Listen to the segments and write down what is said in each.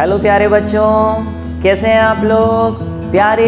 Hello प्यारे बच्चों, कैसे हैं आप लोग प्यारे।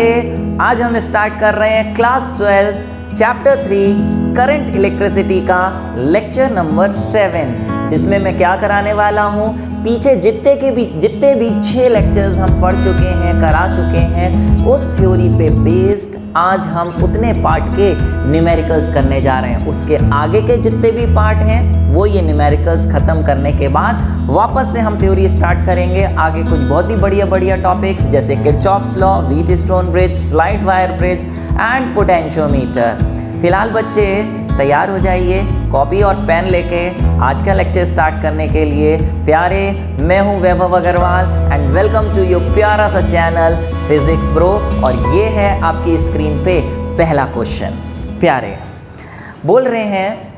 आज हम स्टार्ट कर रहे हैं क्लास 12 चैप्टर 3 करंट इलेक्ट्रिसिटी का लेक्चर नंबर 7, जिसमें मैं क्या कराने वाला हूँ। पीछे जितने भी 6 लेक्चर्स हम पढ़ चुके हैं, करा चुके हैं, उस थ्योरी पे बेस्ड आज हम उतने पार्ट के न्यूमेरिकल्स करने जा रहे हैं। उसके आगे के जितने भी पार्ट हैं वो ये न्यूमेरिकल्स ख़त्म करने के बाद वापस से हम थ्योरी स्टार्ट करेंगे। आगे कुछ बहुत ही बढ़िया टॉपिक्स जैसे Kirchhoff's law, Wheatstone bridge, slide wire bridge and potentiometer. फिलहाल बच्चे तैयार हो जाइए कॉपी और पेन लेके आज का लेक्चर स्टार्ट करने के लिए। प्यारे, मैं हूं Vaibhav Agrawal and welcome to your प्यारा सा चैनल फिजिक्स ब्रो। और ये है आपकी स्क्रीन पे पहला क्वेश्चन। प्यारे बोल रहे हैं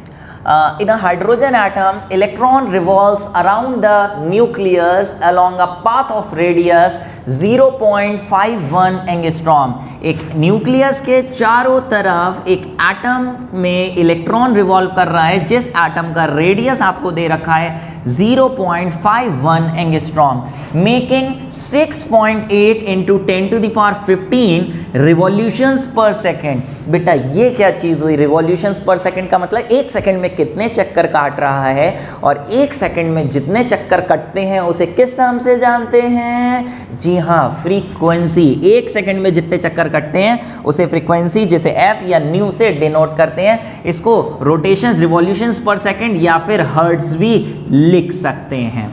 in a hydrogen atom, electron revolves around the nucleus along a path of radius 0.51 angstrom. एक न्यूक्लियस के चारों तरफ एक एटम में इलेक्ट्रॉन रिवॉल्व कर रहा है, जिस एटम का रेडियस आपको दे रखा है 0.51 angstrom, making 6.8 into 10 to the power 15 revolutions पर सेकेंड। बेटा ये क्या चीज़ हुई? रिवॉल्यूशंस पर सेकेंड का मतलब एक सेकेंड में कितने चक्कर काट रहा है, और एक सेकेंड में जितने चक्कर कटते हैं उसे किस नाम से जानते हैं? जी हाँ, फ्रीक्वेंसी। एक सेकेंड में जितने चक्कर कटते हैं उसे फ्रीक्वेंसी, जिसे एफ या न्यू से डिनोट करते हैं। इसको रोटेशंस, रिवॉल्यूशंस पर सेकेंड या फिर हर्ट्ज भी लिख सकते हैं।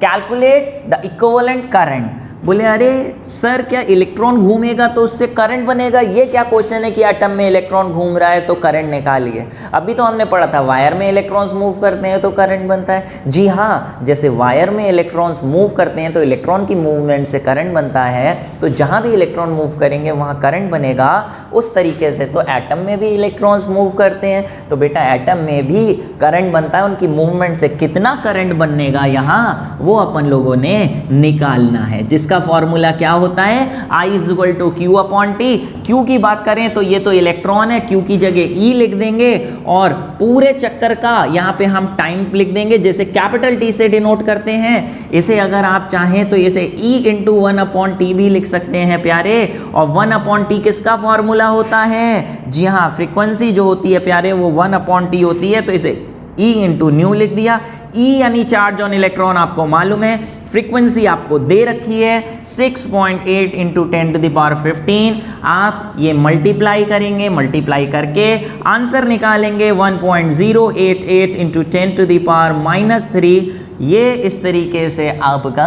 Calculate the equivalent current. बोले अरे सर, क्या इलेक्ट्रॉन घूमेगा तो उससे करंट बनेगा? ये क्या क्वेश्चन है कि एटम में इलेक्ट्रॉन घूम रहा है तो करंट निकालिए। अभी तो हमने पढ़ा था वायर में इलेक्ट्रॉन्स मूव करते हैं तो करंट बनता है। जी हाँ, जैसे वायर में इलेक्ट्रॉन्स मूव करते हैं तो इलेक्ट्रॉन की मूवमेंट से करंट बनता है, तो जहाँ भी इलेक्ट्रॉन मूव करेंगे वहाँ करंट बनेगा। उस तरीके से तो एटम में भी इलेक्ट्रॉन्स मूव करते हैं, तो बेटा एटम में भी करंट बनता है। उनकी मूवमेंट से कितना करंट बनेगा यहाँ, वो अपन लोगों ने निकालना है, जिसका फॉर्मूला क्या होता है? I is equal to Q upon T. Q की बात करें तो ये तो इलेक्ट्रॉन है, क्यू की जगह ई लिख देंगे, और पूरे चक्कर का यहाँ पे हम टाइम लिख देंगे, जैसे कैपिटल टी से डिनोट करते हैं। इसे अगर आप चाहें तो इसे ई इंटू 1 अपॉन टी भी लिख सकते हैं प्यारे। और 1 अपॉन टी किसका फॉर्मूला होता है? जी हाँ, फ्रीक्वेंसी जो होती है प्यारे वो 1 अपॉन टी होती है, तो इसे ई इंटू न्यू लिख दिया। ई यानी चार्ज ऑन इलेक्ट्रॉन आपको मालूम है, फ्रीक्वेंसी आपको दे रखी है 6.8 इंटू 10 टू द पावर 15। आप ये मल्टीप्लाई करेंगे, मल्टीप्लाई करके आंसर निकालेंगे 1.088 इंटू 10 टू द पावर -3। ये इस तरीके से आपका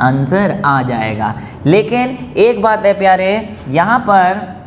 आंसर आ जाएगा। लेकिन एक बात है प्यारे, यहाँ पर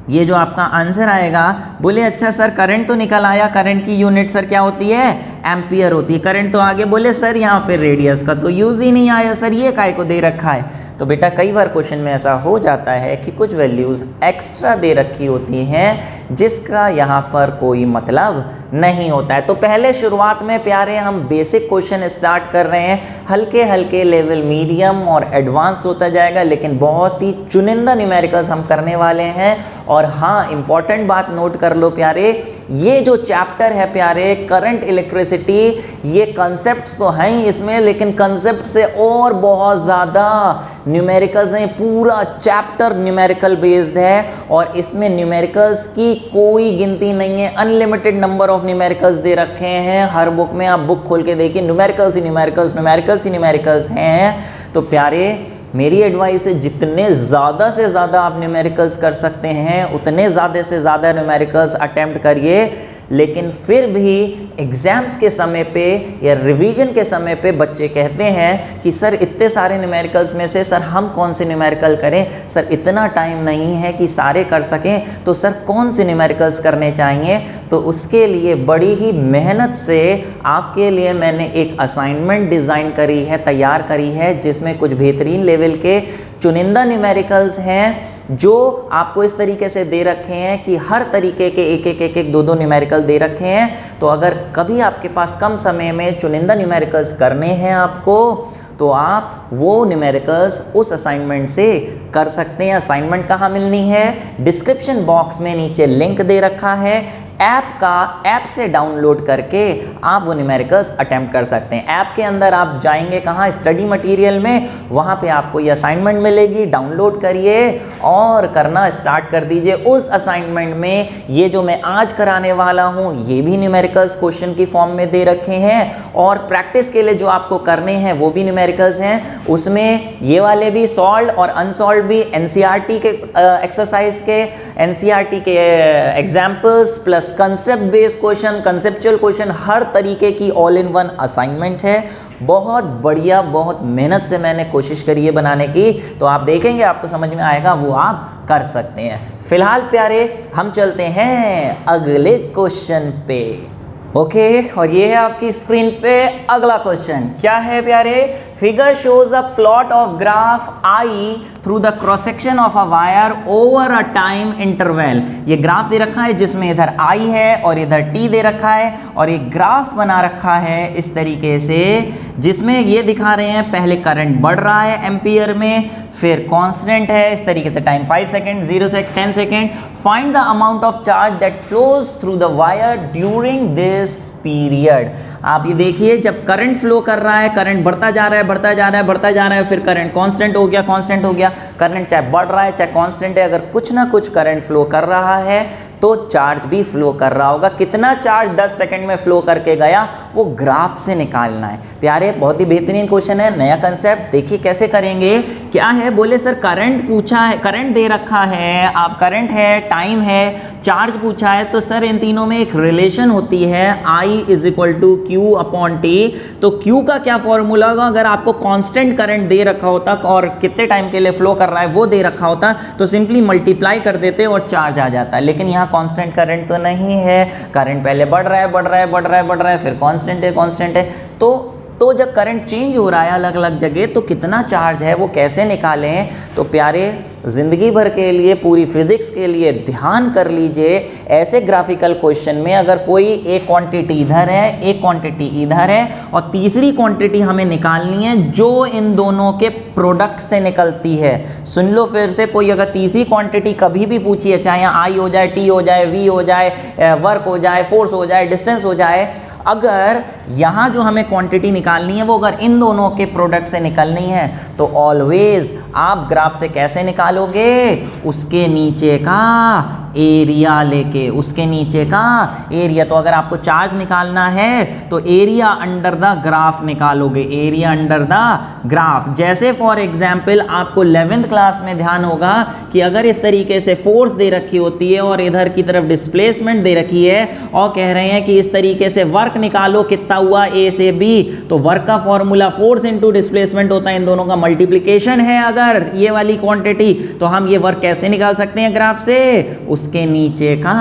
ये जो आपका आंसर आएगा, बोले अच्छा सर करंट तो निकल आया, करंट की यूनिट सर क्या होती है? एम्पियर होती है। करंट तो आगे बोले सर यहाँ पे रेडियस का तो यूज ही नहीं आया, सर ये काय को दे रखा है? तो बेटा कई बार क्वेश्चन में ऐसा हो जाता है कि कुछ वैल्यूज़ एक्स्ट्रा दे रखी होती हैं जिसका यहाँ पर कोई मतलब नहीं होता है। तो पहले शुरुआत में प्यारे हम बेसिक क्वेश्चन स्टार्ट कर रहे हैं, हल्के हल्के लेवल मीडियम और एडवांस होता जाएगा, लेकिन बहुत ही चुनिंदा न्यूमेरिकल्स हम करने वाले हैं। और हाँ, इंपॉर्टेंट बात नोट कर लो प्यारे, ये जो चैप्टर है प्यारे करंट इलेक्ट्रिसिटी, ये कंसेप्ट तो हैं ही इसमें, लेकिन कंसेप्ट से और बहुत ज़्यादा न्यूमेरिकल्स हैं। पूरा चैप्टर न्यूमेरिकल बेस्ड है और इसमें न्यूमेरिकल्स की कोई गिनती नहीं है। अनलिमिटेड नंबर ऑफ न्यूमेरिकल्स दे रखे हैं हर बुक में। आप बुक खोल के देखिए, न्यूमेरिकल्स ही न्यूमेरिकल्स, न्यूमेरिकल्स ही न्यूमेरिकल्स हैं। तो प्यारे मेरी एडवाइस है, जितने ज़्यादा से ज़्यादा आप न्यूमेरिकल्स कर सकते हैं उतने ज़्यादा से ज़्यादा न्यूमेरिकल्स अटेम्प्ट करिए। लेकिन फिर भी एग्ज़ाम्स के समय पे या रिवीजन के समय पे बच्चे कहते हैं कि सर इतने सारे न्यूमेरिकल्स में से सर हम कौन से न्यूमेरिकल करें? सर इतना टाइम नहीं है कि सारे कर सकें, तो सर कौन से न्यूमेरिकल्स करने चाहिए? तो उसके लिए बड़ी ही मेहनत से आपके लिए मैंने एक असाइनमेंट डिज़ाइन करी है, तैयार करी है, जिसमें कुछ बेहतरीन लेवल के चुनिंदा न्यूमेरिकल्स हैं जो आपको इस तरीके से दे रखे हैं कि हर तरीके के एक दो न्यूमेरिकल दे रखे हैं। तो अगर कभी आपके पास कम समय में चुनिंदा न्यूमेरिकल्स करने हैं आपको, तो आप वो न्यूमेरिकल्स उस असाइनमेंट से कर सकते हैं। असाइनमेंट कहाँ मिलनी है? डिस्क्रिप्शन बॉक्स में नीचे लिंक दे रखा है, ऐप से डाउनलोड करके आप वो न्यूमेरिकल्स अटेम्प्ट कर सकते हैं। ऐप के अंदर आप जाएंगे कहाँ, स्टडी मटेरियल में, वहाँ पे आपको ये असाइनमेंट मिलेगी, डाउनलोड करिए और करना स्टार्ट कर दीजिए। उस असाइनमेंट में ये जो मैं आज कराने वाला हूँ ये भी न्यूमेरिकल्स क्वेश्चन की फॉर्म में दे रखे हैं, और प्रैक्टिस के लिए जो आपको करने हैं वो भी न्यूमेरिकल्स हैं। उसमें ये वाले भी सॉल्व और अनसॉल्व भी, एनसीईआरटी के एक्सरसाइज के, एनसीईआरटी के examples plus concept based question, conceptual question, हर तरीके की ऑल इन वन असाइनमेंट है। बहुत बढ़िया, बहुत मेहनत से मैंने कोशिश करी है बनाने की, तो आप देखेंगे आपको समझ में आएगा, वो आप कर सकते हैं। फिलहाल प्यारे हम चलते हैं अगले क्वेश्चन पे। ओके, और ये है आपकी स्क्रीन पे अगला क्वेश्चन। क्या है प्यारे? Figure shows a plot of graph I through the cross section of a wire over a time interval. ये ग्राफ दे रखा है जिसमें इधर आई है और इधर टी दे रखा है, और एक ग्राफ बना रखा है इस तरीके से, जिसमें ये दिखा रहे हैं पहले करंट बढ़ रहा है एम्पियर में, फिर कांस्टेंट है इस तरीके से, टाइम 5 सेकेंड, 0 से 10 second. Find the amount of charge that flows through the wire during this period. आप ये देखिए, जब करंट फ्लो कर रहा है, करंट बढ़ता जा रहा है, बढ़ता जा रहा है, बढ़ता जा रहा है, फिर करंट कांस्टेंट हो गया, कांस्टेंट हो गया। करंट चाहे बढ़ रहा है चाहे कांस्टेंट है, अगर कुछ ना कुछ करंट फ्लो कर रहा है तो चार्ज भी फ्लो कर रहा होगा। कितना चार्ज 10 सेकंड में फ्लो करके गया वो ग्राफ से निकालना है। प्यारे, बहुत ही बेहतरीन क्वेश्चन है, नया कंसेप्ट। देखिए कैसे करेंगे। क्या है, बोले सर करंट पूछा है, करंट दे रखा है, आप करंट है, टाइम है, चार्ज पूछा है, तो सर इन तीनों में एक रिलेशन होती है, I is equal to Q upon T. तो क्यू का क्या फॉर्मूला होगा? अगर आपको कांस्टेंट करंट दे रखा होता और कितने टाइम के लिए फ्लो कर रहा है वो दे रखा होता, तो सिंपली मल्टीप्लाई कर देते और चार्ज आ जाता। लेकिन यहाँ कांस्टेंट करंट तो नहीं है, करंट पहले बढ़ रहा है, बढ़ रहा है, बढ़ रहा है, बढ़ रहा है, फिर कांस्टेंट है, कांस्टेंट है। तो जब करंट चेंज हो रहा है अलग अलग जगह, तो कितना चार्ज है वो कैसे निकालें? तो प्यारे, जिंदगी भर के लिए, पूरी फिजिक्स के लिए ध्यान कर लीजिए, ऐसे ग्राफिकल क्वेश्चन में अगर कोई एक क्वांटिटी इधर है, एक क्वांटिटी इधर है, और तीसरी क्वांटिटी हमें निकालनी है जो इन दोनों के प्रोडक्ट से निकलती है। सुन लो फिर से, कोई अगर तीसरी क्वांटिटी कभी भी पूछी है, चाहे यहाँ आई हो जाए, टी हो जाए, वी हो जाए, वर्क हो जाए, फोर्स हो जाए, डिस्टेंस हो जाए, अगर यहाँ जो हमें क्वांटिटी निकालनी है वो अगर इन दोनों के प्रोडक्ट से निकालनी है, तो ऑलवेज आप ग्राफ से कैसे निकालोगे? उसके नीचे का एरिया लेके, उसके नीचे का एरिया। तो अगर आपको चार्ज निकालना है तो एरिया अंडर द ग्राफ निकालोगे, एरिया अंडर द ग्राफ। जैसे फॉर एग्जाम्पल आपको 11th क्लास में ध्यान होगा कि अगर इस तरीके से फोर्स दे रखी होती है और इधर की तरफ डिस्प्लेसमेंट दे रखी है, और कह रहे हैं कि इस तरीके से वर्क निकालो, कितना हुआ ए से बी, तो वर्क का फॉर्मूला फोर्स इंटू डिस्प्लेसमेंट होता है, इन दोनों का मल्टीप्लीकेशन है अगर ये वाली क्वांटिटी, तो हम ये वर्क कैसे निकाल सकते हैं ग्राफ से? उसके नीचे का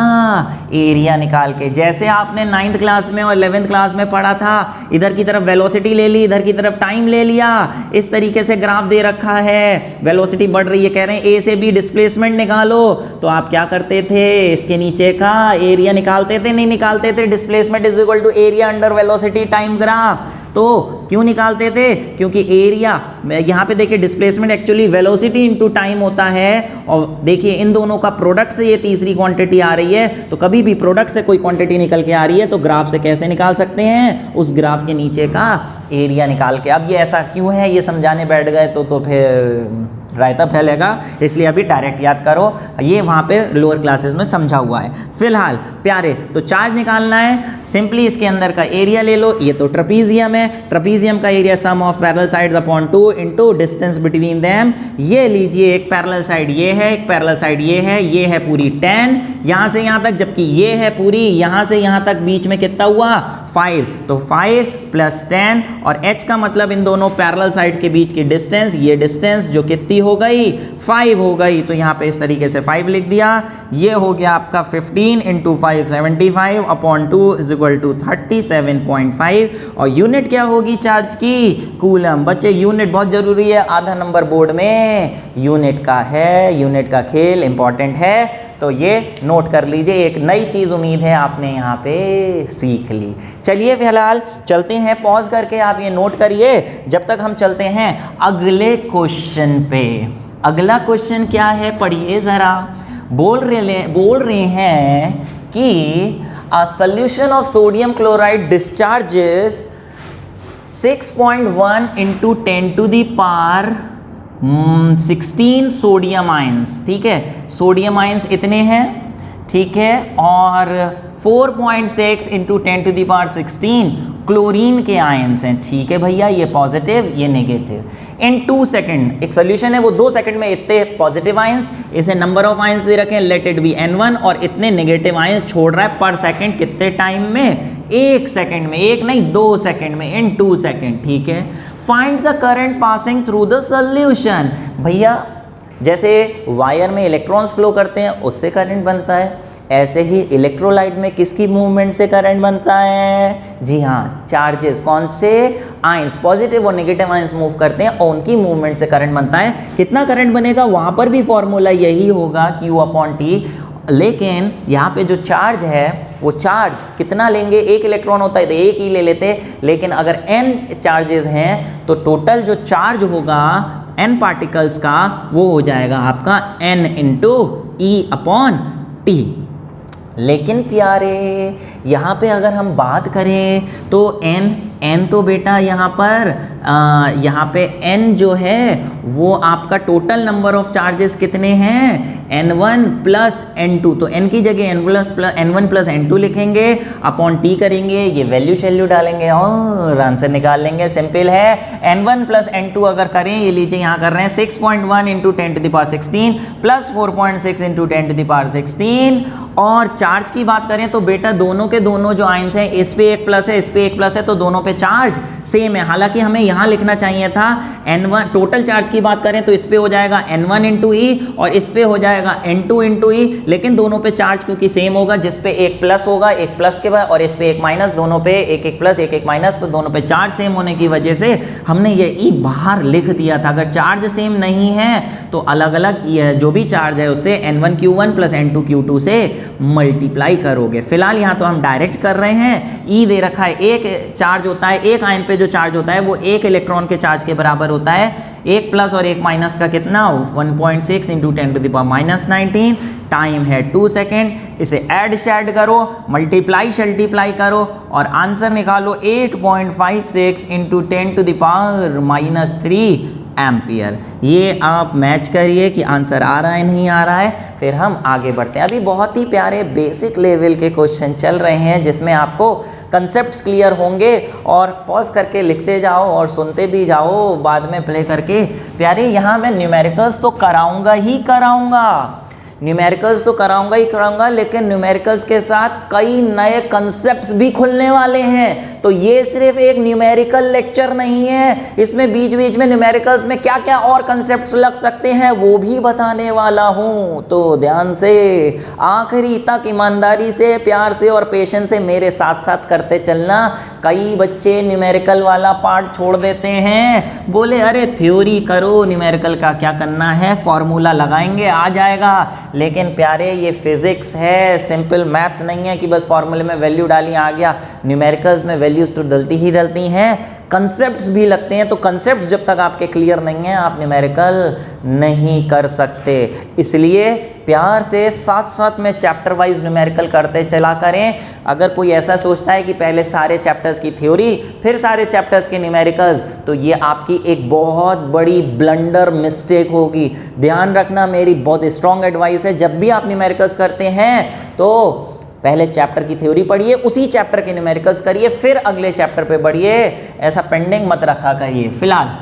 एरिया निकाल के। जैसे आपने 9th क्लास में और 11th क्लास में पढ़ा था, इधर की तरफ वेलोसिटी ले ली, इधर की तरफ टाइम ले लिया, इस तरीके से ग्राफ दे रखा है, वेलोसिटी बढ़ रही है, कह रहे हैं ए से बी डिस्प्लेसमेंट निकालो, तो आप क्या करते थे? इसके नीचे का एरिया निकालते थे? नहीं निकालते थे। Displacement is equal to area under velocity time graph. तो क्यों निकालते थे? क्योंकि एरिया, यहाँ पे देखिए displacement actually velocity into time होता है, और देखिए इन दोनों का प्रोडक्ट से ये तीसरी क्वांटिटी आ रही है, तो कभी भी प्रोडक्ट से कोई क्वांटिटी निकल के आ रही है तो ग्राफ से कैसे निकाल सकते हैं? उस ग्राफ के नीचे का एरिया निकाल के। अब ये ऐसा क्यों है, ये समझाने बैठ गए तो फिर रायता फैलेगा, इसलिए अभी डायरेक्ट याद करो, ये वहाँ पे लोअर क्लासेस में समझा हुआ है। फिलहाल प्यारे, तो चार्ज निकालना है, सिंपली इसके अंदर का एरिया ले लो। ये तो ट्रेपीजियम है, ट्रेपीजियम का area sum of parallel sides upon 2 into distance between them. ये लीजिए, एक पैरेलल साइड ये है, एक पैरेलल साइड ये है पूरी 10 यहाँ से यहाँ तक, जबकि ये है पूरी यहाँ से यहाँ तक, बीच में कितना हुआ? 5। तो 5 + 10, और h का मतलब इन दोनों पैरेलल साइड के बीच की डिस्टेंस, ये डिस्टेंस जो कितनी हो गई? 5 हो गई। तो यहाँ पे इस तरीके से 5 लिख दिया। ये हो गया आपका 15 × 5 75 अपॉन 2 इज इक्वल टू 37.5। और यूनिट क्या होगी चार्ज की? कूलम। बच्चे यूनिट बहुत जरूरी है, आधा नंबर बोर्ड में यूनिट का है, यूनिट का खेल इंपॉर्टेंट है, तो ये नोट कर लीजिए। एक नई चीज उम्मीद है आपने यहाँ पे सीख ली। चलिए फिलहाल चलते हैं, पॉज करके आप ये नोट करिए जब तक हम चलते हैं अगले क्वेश्चन पे। अगला क्वेश्चन क्या है, पढ़िए जरा। बोल रहे हैं कि A solution of sodium chloride discharges 6.1 into 10 to the power 16 sodium ions, ठीक है, सोडियम आयंस इतने हैं, ठीक है, और 4.6 into 10 to the power 16 chlorine के आयंस हैं, ठीक है भैया, ये पॉजिटिव ये नेगेटिव। इन 2 सेकेंड, एक सोल्यूशन है वो 2 सेकेंड में इतने पॉजिटिव आयंस, इसे नंबर ऑफ आयंस दे रखे हैं, लेट इट बी n1, और इतने नेगेटिव आयंस छोड़ रहा है पर सेकेंड, कितने टाइम में, 1 सेकेंड में, 1 नहीं 2 सेकेंड में, इन 2 सेकेंड, ठीक है। Find the current passing through the solution, भैया जैसे वायर में इलेक्ट्रॉन्स फ्लो करते हैं उससे करंट बनता है, ऐसे ही इलेक्ट्रोलाइट में किसकी मूवमेंट से करंट बनता है, जी हाँ, चार्जेस, कौन से, आयंस, पॉजिटिव और नेगेटिव आयंस मूव करते हैं और उनकी मूवमेंट से करंट बनता है। कितना करंट बनेगा वहाँ पर भी फॉर्मूला यही होगा Q/T, लेकिन यहाँ पे जो चार्ज है वो चार्ज कितना लेंगे, 1 इलेक्ट्रॉन होता है तो 1 ही ले लेते, लेकिन अगर n चार्जेस हैं तो टोटल जो चार्ज होगा n पार्टिकल्स का वो हो जाएगा आपका n इंटू E/T। लेकिन प्यारे यहाँ पे अगर हम बात करें तो n तो बेटा यहाँ पर पे n जो है वो आपका टोटल नंबर ऑफ चार्जेस कितने हैं, n1 प्लस n2, तो n की जगह n1 प्लस n2 लिखेंगे, अपॉन t करेंगे, ये वैल्यू शैल्यू डालेंगे और आंसर निकाल लेंगे, सिंपल है। n1 प्लस n2 अगर करें, ये लीजिए यहाँ कर रहे हैं 6.1 into 10 to the power 16 plus 4.6 into 10 to the power 16, और चार्ज की बात करें तो बेटा दोनों के दोनों जो आयंस हैं, इस पे 1 प्लस है, इस पे 1 प्लस है, तो दोनों पे चार्ज सेम है। हालांकि हमें यहाँ लिखना चाहिए था n1, टोटल चार्ज की बात करें तो इस पे हो जाएगा n1 इंटू ई और इस पे हो जाएगा n2 इंटू ई, लेकिन दोनों पे चार्ज क्योंकि सेम होगा, जिस पे 1 प्लस होगा 1 प्लस के बाद और इस पे 1 माइनस, दोनों पे 1 प्लस 1 माइनस, तो दोनों पे चार्ज सेम होने की वजह से हमने ये ई बाहर लिख दिया था। अगर चार्ज सेम नहीं है तो अलग अलग जो भी चार्ज है उससे n1q1 प्लस n2q2 से मल्टीप्लाई करोगे। फिलहाल यहाँ तो हम डायरेक्ट कर रहे हैं, ई दे रखा है, एक चार्ज होता है, एक आयन पे जो चार्ज होता है वो 1 इलेक्ट्रॉन के चार्ज के बराबर होता है, 1 प्लस और 1 माइनस का कितना, 1.6 into 10 to the power minus 19, time है 2 सेकेंड, इसे ऐड शैड करो, मल्टीप्लाई शल्टीप्लाई करो और आंसर निकालो 8.56 into 10 to the power minus 3 ampere. ये आप मैच करिए कि आंसर आ रहा है नहीं आ रहा है, फिर हम आगे बढ़ते हैं। अभी बहुत ही प्यारे बेसिक लेवल के क्वेश्चन चल रहे हैं जिसमें आपको कंसेप्ट्स क्लियर होंगे, और पॉज करके लिखते जाओ और सुनते भी जाओ बाद में प्ले करके। प्यारे यहाँ मैं न्यूमेरिकल्स तो कराऊंगा ही कराऊंगा, न्यूमेरिकल्स तो कराऊंगा ही कराऊंगा, लेकिन न्यूमेरिकल्स के साथ कई नए कंसेप्ट्स भी खुलने वाले हैं। तो ये सिर्फ एक न्यूमेरिकल लेक्चर नहीं है, इसमें बीच बीच में न्यूमेरिकल्स में क्या क्या और कंसेप्ट्स लग सकते हैं वो भी बताने वाला हूं। तो ध्यान से आखिरी तक ईमानदारी से, प्यार से और पेशेंस से मेरे साथ साथ करते चलना। कई बच्चे न्यूमेरिकल वाला पार्ट छोड़ देते हैं, बोले अरे थ्योरी करो, न्यूमेरिकल का क्या करना है, फॉर्मूला लगाएंगे आ जाएगा। लेकिन प्यारे ये फिजिक्स है, सिंपल मैथ्स नहीं है कि बस फॉर्मूले में वैल्यू डाली आ गया। न्यूमेरिकल्स में वैल्यूज तो डलती ही डलती हैं, कंसेप्ट्स भी लगते हैं, तो कंसेप्ट्स जब तक आपके क्लियर नहीं है आप न्यूमेरिकल नहीं कर सकते। इसलिए प्यार से साथ साथ में चैप्टर वाइज न्यूमेरिकल करते चला करें। अगर कोई ऐसा सोचता है कि पहले सारे चैप्टर्स की थ्योरी फिर सारे चैप्टर्स के न्यूमेरिकल्स, तो ये आपकी एक बहुत बड़ी ब्लंडर मिस्टेक होगी। ध्यान रखना, मेरी बहुत स्ट्रॉन्ग एडवाइस है, जब भी आप न्यूमेरिकल्स करते हैं तो पहले चैप्टर की थ्योरी पढ़िए, उसी चैप्टर के न्यूमेरिकल्स करिए, फिर अगले चैप्टर पे बढ़िए, ऐसा पेंडिंग मत रखा करिए। फिलहाल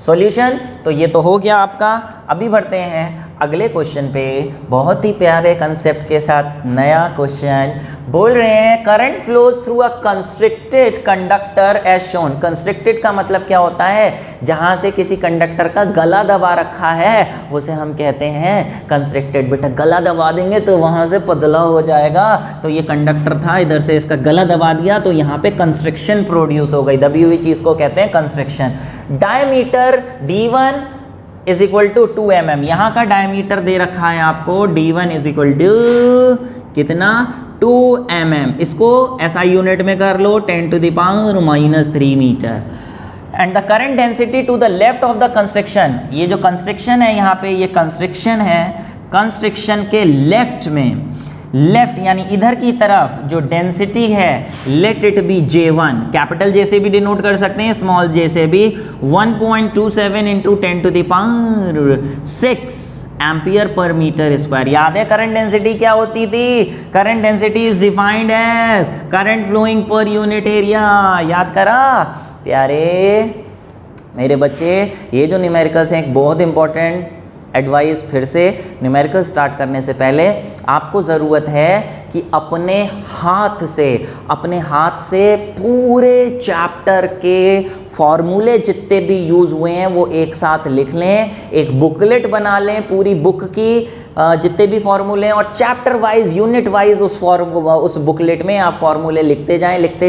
सॉल्यूशन तो ये तो हो गया आपका। अभी बढ़ते हैं अगले क्वेश्चन पे, बहुत ही प्यारे कंसेप्ट के साथ नया क्वेश्चन। बोल रहे हैं current flows through a constricted conductor as shown. Constricted का मतलब क्या होता है, जहां से किसी कंडक्टर का गला दबा रखा है उसे हम कहते हैं कंस्ट्रिक्टेड। बेटा गला दबा देंगे तो वहां से पतला हो जाएगा, तो ये कंडक्टर था, इधर से इसका गला दबा दिया तो यहाँ पे कंस्ट्रिक्शन प्रोड्यूस हो गई, दबी हुई चीज को कहते हैं constriction. Diameter D1 is equal to 2 mm, यहाँ का डायमीटर दे रखा है आपको, D1 इज इक्वल टू कितना, 2 mm। इसको SI यूनिट में कर लो, 10 to the power minus 3 metre. And the current density to the left of the constriction, ये जो कंस्ट्रिक्शन है यहाँ पे, ये कंस्ट्रिक्शन है, कंस्ट्रिक्शन के लेफ्ट में लेफ्ट यानी इधर की तरफ जो डेंसिटी है let it be J1, capital J से भी डिनोट कर सकते हैं, स्मॉल J से भी, 1.27 into 10 to the power 6 ampere per metre square. याद है करंट डेंसिटी क्या होती थी? Current density is defined as current flowing per unit area. याद करा प्यारे मेरे बच्चे? ये जो न्यूमेरिकल्स हैं एक बहुत इंपॉर्टेंट एडवाइस, फिर से न्यूमेरिकल स्टार्ट करने से पहले आपको ज़रूरत है कि अपने हाथ से पूरे चैप्टर के फॉर्मूले जितने भी यूज़ हुए हैं वो एक साथ लिख लें, एक बुकलेट बना लें पूरी बुक की, जितने भी फॉर्मूले हैं, और चैप्टर वाइज यूनिट वाइज उस बुकलेट में आप फॉर्मूले लिखते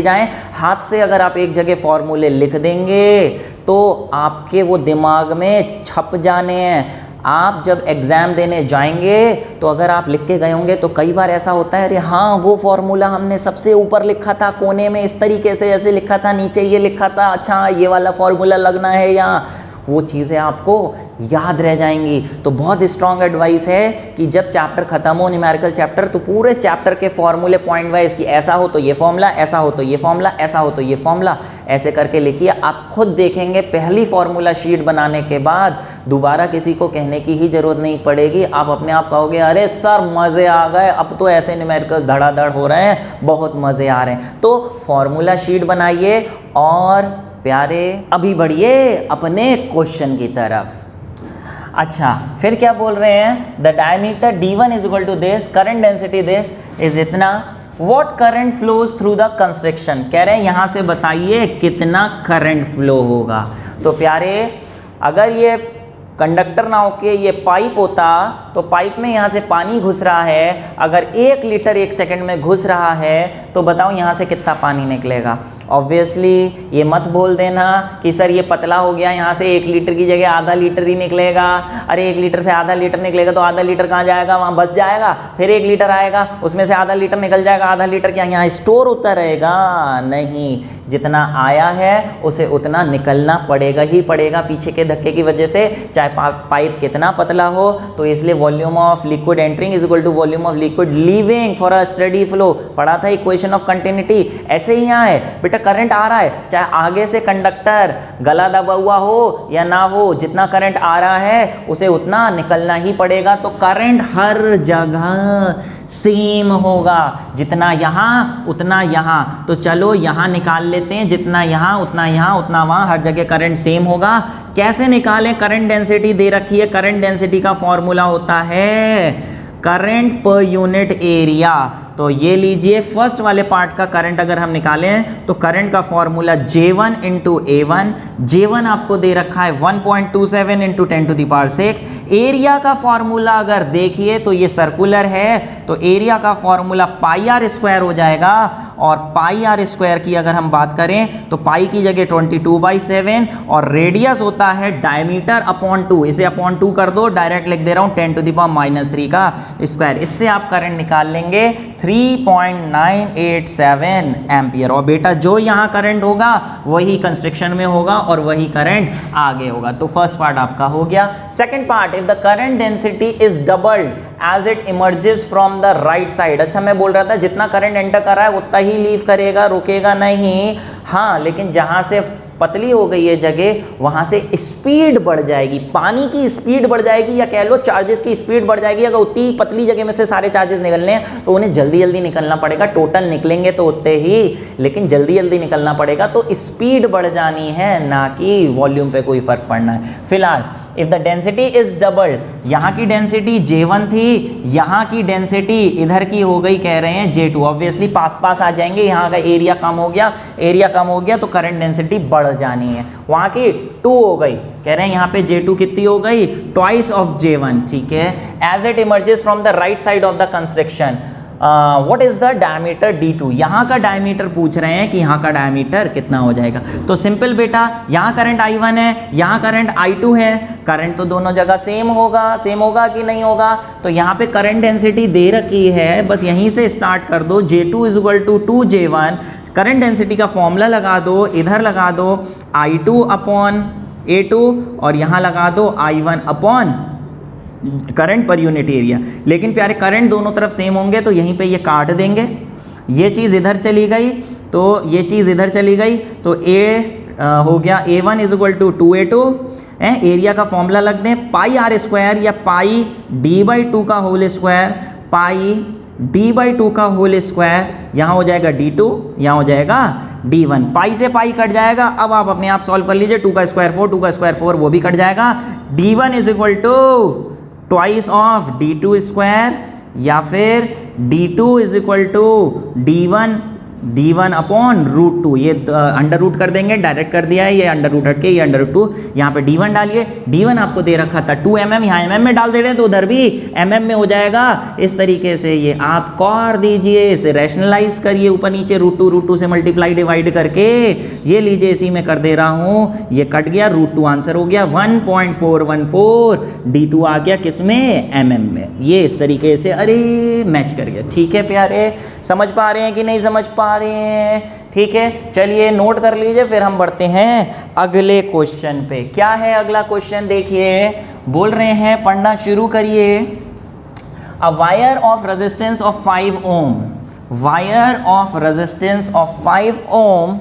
जाएं। हाथ से अगर आप एक जगह फॉर्मूले लिख देंगे तो आपके वो दिमाग में छप जाने हैं। आप जब एग्ज़ाम देने जाएंगे तो अगर आप लिख के गए होंगे तो कई बार ऐसा होता है, अरे हाँ वो फॉर्मूला हमने सबसे ऊपर लिखा था कोने में इस तरीके से ऐसे लिखा था, नीचे ये लिखा था, अच्छा ये वाला फॉर्मूला लगना है यहाँ, वो चीज़ें आपको याद रह जाएंगी। तो बहुत स्ट्रॉन्ग एडवाइस है कि जब चैप्टर खत्म हो न्यूमेरिकल चैप्टर तो पूरे चैप्टर के फॉर्मूले पॉइंट वाइज कि ऐसा हो तो ये फॉर्मूला, ऐसा हो तो ये फॉर्मूला, ऐसा हो तो ये फॉर्मूला, ऐसे करके लिखिए। आप खुद देखेंगे पहली फॉर्मूला शीट बनाने के बाद दोबारा किसी को कहने की ही जरूरत नहीं पड़ेगी। आप अपने आप कहोगे अरे सर मज़े आ गए, अब तो ऐसे न्यूमेरिकल धड़ाधड़ हो रहे हैं, बहुत मज़े आ रहे हैं। तो फॉर्मूला शीट बनाइए और प्यारे अभी बढ़िए अपने क्वेश्चन की तरफ। अच्छा फिर क्या बोल रहे हैं? The diameter D1 is equal to this, current density this is इतना, what current flows through the construction. कह रहे हैं यहां से बताइए कितना करंट फ्लो होगा। तो प्यारे अगर ये कंडक्टर ना होके ये पाइप होता तो पाइप में यहाँ से पानी घुस रहा है, अगर 1 लीटर 1 सेकंड में घुस रहा है तो बताओ यहाँ से कितना पानी निकलेगा। ऑब्वियसली ये मत बोल देना कि सर ये पतला हो गया, यहाँ से 1 लीटर की जगह आधा लीटर ही निकलेगा। अरे 1 लीटर से आधा लीटर निकलेगा तो आधा लीटर कहाँ जाएगा? वहाँ बस जाएगा। फिर 1 लीटर आएगा उसमें से आधा लीटर निकल जाएगा, आधा लीटर क्या यहाँ स्टोर होता रहेगा? नहीं, जितना आया है उसे उतना निकलना पड़ेगा ही पड़ेगा पीछे के धक्के की वजह से, चाहे पाइप कितना पतला हो। तो इसलिए volume of liquid entering is equal to volume of liquid leaving for a steady flow. पढ़ा था इक्वेशन ऑफ कंटिन्यूटी। ऐसे ही यहाँ है बेटा, करंट आ रहा है चाहे आगे से कंडक्टर गला दबा हुआ हो या ना हो, जितना करंट आ रहा है उसे उतना निकलना ही पड़ेगा। तो करंट हर जगह सेम होगा, जितना यहाँ उतना यहाँ। तो चलो यहाँ निकाल लेते हैं, जितना यहाँ उतना वहाँ, हर जगह करंट सेम होगा। कैसे निकालें? करंट डेंसिटी दे रखी है, करंट डेंसिटी का फॉर्मूला होता है करंट पर यूनिट एरिया। तो ये लीजिए फर्स्ट वाले पार्ट का करंट अगर हम निकालें तो करंट का formula J1 into A1। J1 आपको दे रखा है 1.27 into 10 to the power 6। Area का फॉर्मूला अगर देखिए तो ये सर्कुलर है तो एरिया का फॉर्मूला पाई आर स्क्वायर हो जाएगा। और पाई आर स्क्वायर की अगर हम बात करें तो पाई की जगह 22/7 और रेडियस होता है डायमीटर अपॉन 2। इसे अपॉन 2 कर दो, डायरेक्ट लिख दे रहा हूं 10 टू द पावर -3 का स्क्वायर। इससे आप करंट निकाल लेंगे 3.987 एम्पियर। और बेटा जो यहाँ करंट होगा वही कंस्ट्रक्शन में होगा और वही करंट आगे होगा। तो फर्स्ट पार्ट आपका हो गया। Second part, if the current density is doubled as it emerges from the right side. अच्छा मैं बोल रहा था जितना करंट एंटर कर रहा है उतना ही लीव करेगा, रुकेगा नहीं। हाँ लेकिन जहाँ से पतली हो गई है जगह वहां से स्पीड बढ़ जाएगी, पानी की स्पीड बढ़ जाएगी, या कह लो चार्जेस की स्पीड बढ़ जाएगी। अगर उतनी पतली जगह में से सारे चार्जेस निकलने हैं तो उन्हें जल्दी जल्दी निकलना पड़ेगा। टोटल निकलेंगे तो उतने ही, लेकिन जल्दी जल्दी निकलना पड़ेगा। तो स्पीड बढ़ जानी है, ना कि वॉल्यूम पे कोई फर्क पड़ना है। फिलहाल if the density is doubled, यहाँ की डेंसिटी J1 थी, यहाँ की डेंसिटी इधर की हो गई कह रहे हैं J2। ऑब्वियसली पास पास आ जाएंगे, यहाँ का एरिया कम हो गया, एरिया कम हो गया तो करंट डेंसिटी बढ़ जानी है। वहाँ की 2 हो गई, कह रहे हैं यहाँ पे J2 कितनी हो गई? Twice of J1। ठीक है। As it emerges from the right side of the construction what is the diameter D2। यहाँ का डायमीटर पूछ रहे हैं कि यहाँ का डायमीटर कितना हो जाएगा। तो सिंपल बेटा, यहाँ करंट I1 है, यहाँ करंट I2 है, करंट तो दोनों जगह सेम होगा कि नहीं होगा? तो यहाँ पे करंट डेंसिटी दे रखी है, बस यहीं से स्टार्ट कर दो। J2 is equal to 2J1, current density का फॉर्मूला लगा दो, इधर लगा दो I2 अपॉन A2 और यहाँ लगा दो I1 अपॉन करंट पर यूनिट एरिया। लेकिन प्यारे करंट दोनों तरफ सेम होंगे तो यहीं पे ये काट देंगे, ये चीज़ इधर चली गई तो ये चीज़ इधर चली गई, तो हो गया A1 is equal to 2A2। Area का फॉर्मूला लग दें, पाई आर स्क्वायर या पाई D/2 का होल स्क्वायर, पाई D/2 का होल स्क्वायर, यहाँ हो जाएगा D2, यहाँ हो जाएगा D1। पाई से पाई कट जाएगा, अब आप अपने आप सॉल्व कर लीजिए, 2 का स्क्वायर 4, 2 का स्क्वायर 4, वो भी कट जाएगा। D1 is equal to twice of D2 square, या फिर D2 is equal to D1 upon root 2। ये अंडर रूट कर देंगे, डायरेक्ट कर दिया है, ये अंडर रूट हट के ये अंडर रूट 2, यहाँ पे D1 डालिए। D1 आपको दे रखा था 2 mm, यहाँ mm में डाल दे रहे हैं तो उधर भी mm में हो जाएगा। इस तरीके से ये आप कर दीजिए, इसे रैशनलाइज करिए, ऊपर नीचे रूट टू से मल्टीप्लाई डिवाइड करके, ये लीजिए इसी में कर दे रहा हूँ, ये कट गया, रूट 2 आंसर हो गया 1.414। D2 आ गया किसमें, mm में। ये इस तरीके से अरे मैच कर गया। ठीक है प्यारे, समझ पा रहे हैं कि नहीं समझ पा रहे हैं? ठीक है, चलिए नोट कर लीजिए, फिर हम बढ़ते हैं अगले क्वेश्चन पे। क्या है अगला क्वेश्चन, देखिए बोल रहे हैं, पढ़ना शुरू करिए। A wire of resistance of 5 ohm, wire of resistance of 5 ohm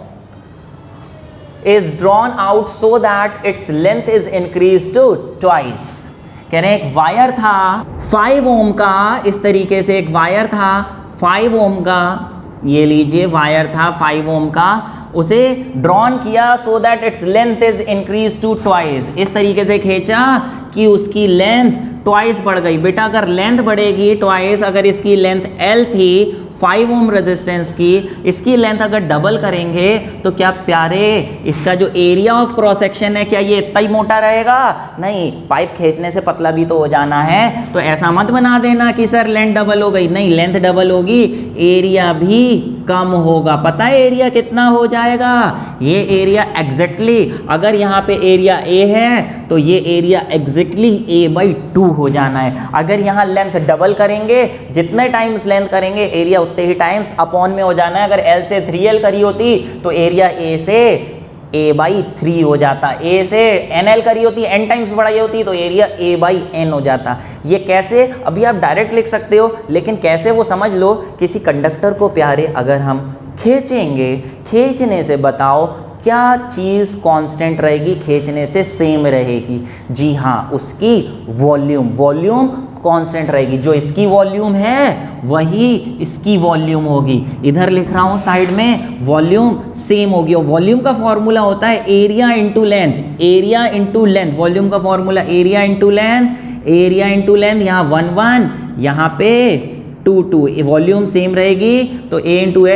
is drawn out so that its length is increased to twice। कह रहे हैं एक वायर था 5 ओम का, इस तरीके से एक वायर था 5 ओम का, ये लीजिए वायर था 5 ओम का, उसे ड्रॉन किया so that its length is increase to twice. इस तरीके से खींचा कि उसकी लेंथ ट्वाइस बढ़ गई। बेटा अगर लेंथ बढ़ेगी ट्वाइस, अगर इसकी लेंथ L थी 5 ओम रेजिस्टेंस की, इसकी लेंथ अगर डबल करेंगे तो क्या प्यारे इसका जो एरिया ऑफ क्रॉस सेक्शन है, क्या ये इतना ही मोटा रहेगा? नहीं, पाइप खींचने से पतला भी तो हो जाना है। तो ऐसा मत बना देना कि सर लेंथ डबल हो गई, नहीं, लेंथ डबल होगी, एरिया भी कम होगा। पता है एरिया कितना हो जाएगा? ये एरिया एग्जैक्टली, अगर यहाँ पे एरिया A है तो ये एरिया एग्जैक्टली A/2 हो जाना है। अगर यहाँ लेंथ डबल करेंगे, जितने टाइम्स लेंथ करेंगे एरिया उतने ही टाइम्स अपॉन में हो जाना है। अगर L से 3L करी होती तो एरिया A से A/3 हो जाता, A से NL करी होती, N टाइम्स बढ़ाई होती तो एरिया A/N हो जाता। ये कैसे, अभी आप डायरेक्ट लिख सकते हो, लेकिन कैसे वो समझ लो। किसी कंडक्टर को प्यारे अगर हम खींचेंगे, खींचने से बताओ क्या चीज़ कांस्टेंट रहेगी, खींचने से सेम रहेगी? जी हाँ, उसकी वॉल्यूम कांस्टेंट रहेगी। जो इसकी वॉल्यूम है वही इसकी वॉल्यूम होगी। इधर लिख रहा हूँ साइड में, वॉल्यूम सेम होगी। और वॉल्यूम का फॉर्मूला होता है area into length, area into length. Volume का formula area into length, area into length. यहाँ 1 1, यहाँ पे 2 2। वॉल्यूम सेम रहेगी तो A इंटू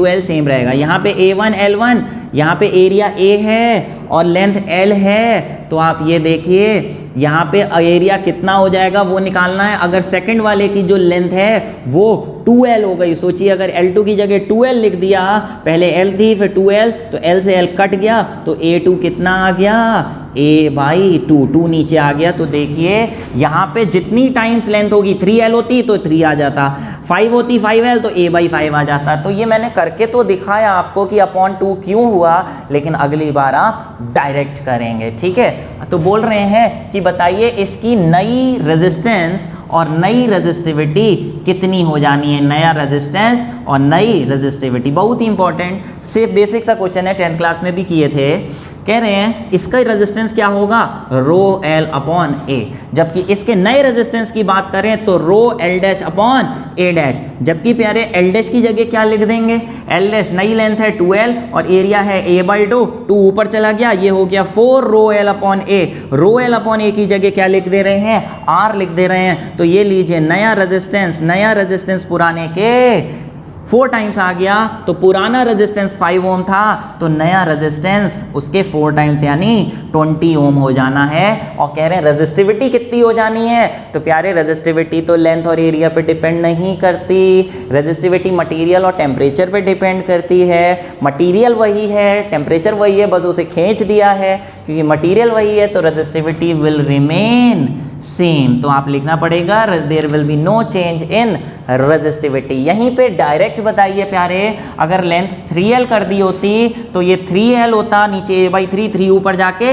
L सेम रहेगा। यहाँ पे A1 L1, यहाँ पे एरिया A है और लेंथ L है, तो आप ये देखिए यहाँ पे एरिया कितना हो जाएगा वो निकालना है। अगर सेकंड वाले की जो लेंथ है वो 2L हो गई, सोचिए अगर L2 की जगह 2L लिख दिया, पहले L थी फिर 2L, तो L से L कट गया तो A2 कितना आ गया, A/2, 2 नीचे आ गया। तो देखिए यहाँ पे जितनी टाइम्स लेंथ होगी, 3L होती तो 3 आ जाता, 5 होती 5L तो A/5 आ जाता। तो ये मैंने करके तो दिखाया आपको कि अपॉन 2 क्यों हुआ, लेकिन अगली बार आप डायरेक्ट करेंगे। ठीक है, तो बोल रहे हैं कि बताइए इसकी नई रेजिस्टेंस और नई रेजिस्टिविटी कितनी हो जानी है। नया रेजिस्टेंस और नई रेजिस्टिविटी बहुत ही इंपॉर्टेंट से बेसिक सा क्वेश्चन है, 10th क्लास में भी किए थे। कह रहे हैं इसका रेजिस्टेंस क्या होगा, ρL/A। जबकि इसके नए रेजिस्टेंस की बात करें तो ρL'/A'। जबकि प्यारे L' की जगह क्या लिख देंगे, L' नई लेंथ है 2L और एरिया है A/2, 2 ऊपर चला गया, ये हो गया 4 ρL/A। ρL/A की जगह क्या लिख दे रहे हैं, R लिख दे रहे हैं। तो ये लीजिए नया रेजिस्टेंस पुराने के 4 टाइम्स आ गया। तो पुराना रेजिस्टेंस 5 ओम था तो नया रेजिस्टेंस उसके 4 टाइम्स यानी 20 ओम हो जाना है। और कह रहे हैं रेजिस्टिविटी कितनी हो जानी है, तो प्यारे रेजिस्टिविटी तो लेंथ और एरिया पे डिपेंड नहीं करती, रेजिस्टिविटी मटेरियल और टेम्परेचर पे डिपेंड करती है। मटेरियल वही है, टेम्परेचर वही है, बस उसे खींच दिया है। क्योंकि मटेरियल वही है तो रेजिस्टिविटी विल रिमेन सेम। तो आप लिखना पड़ेगा there will be no change in resistivity. यहीं पे डायरेक्ट करेक्ट बताइए प्यारे। अगर लेंथ 3l कर दी होती तो ये 3l होता, नीचे a/3, 3 ऊपर जाके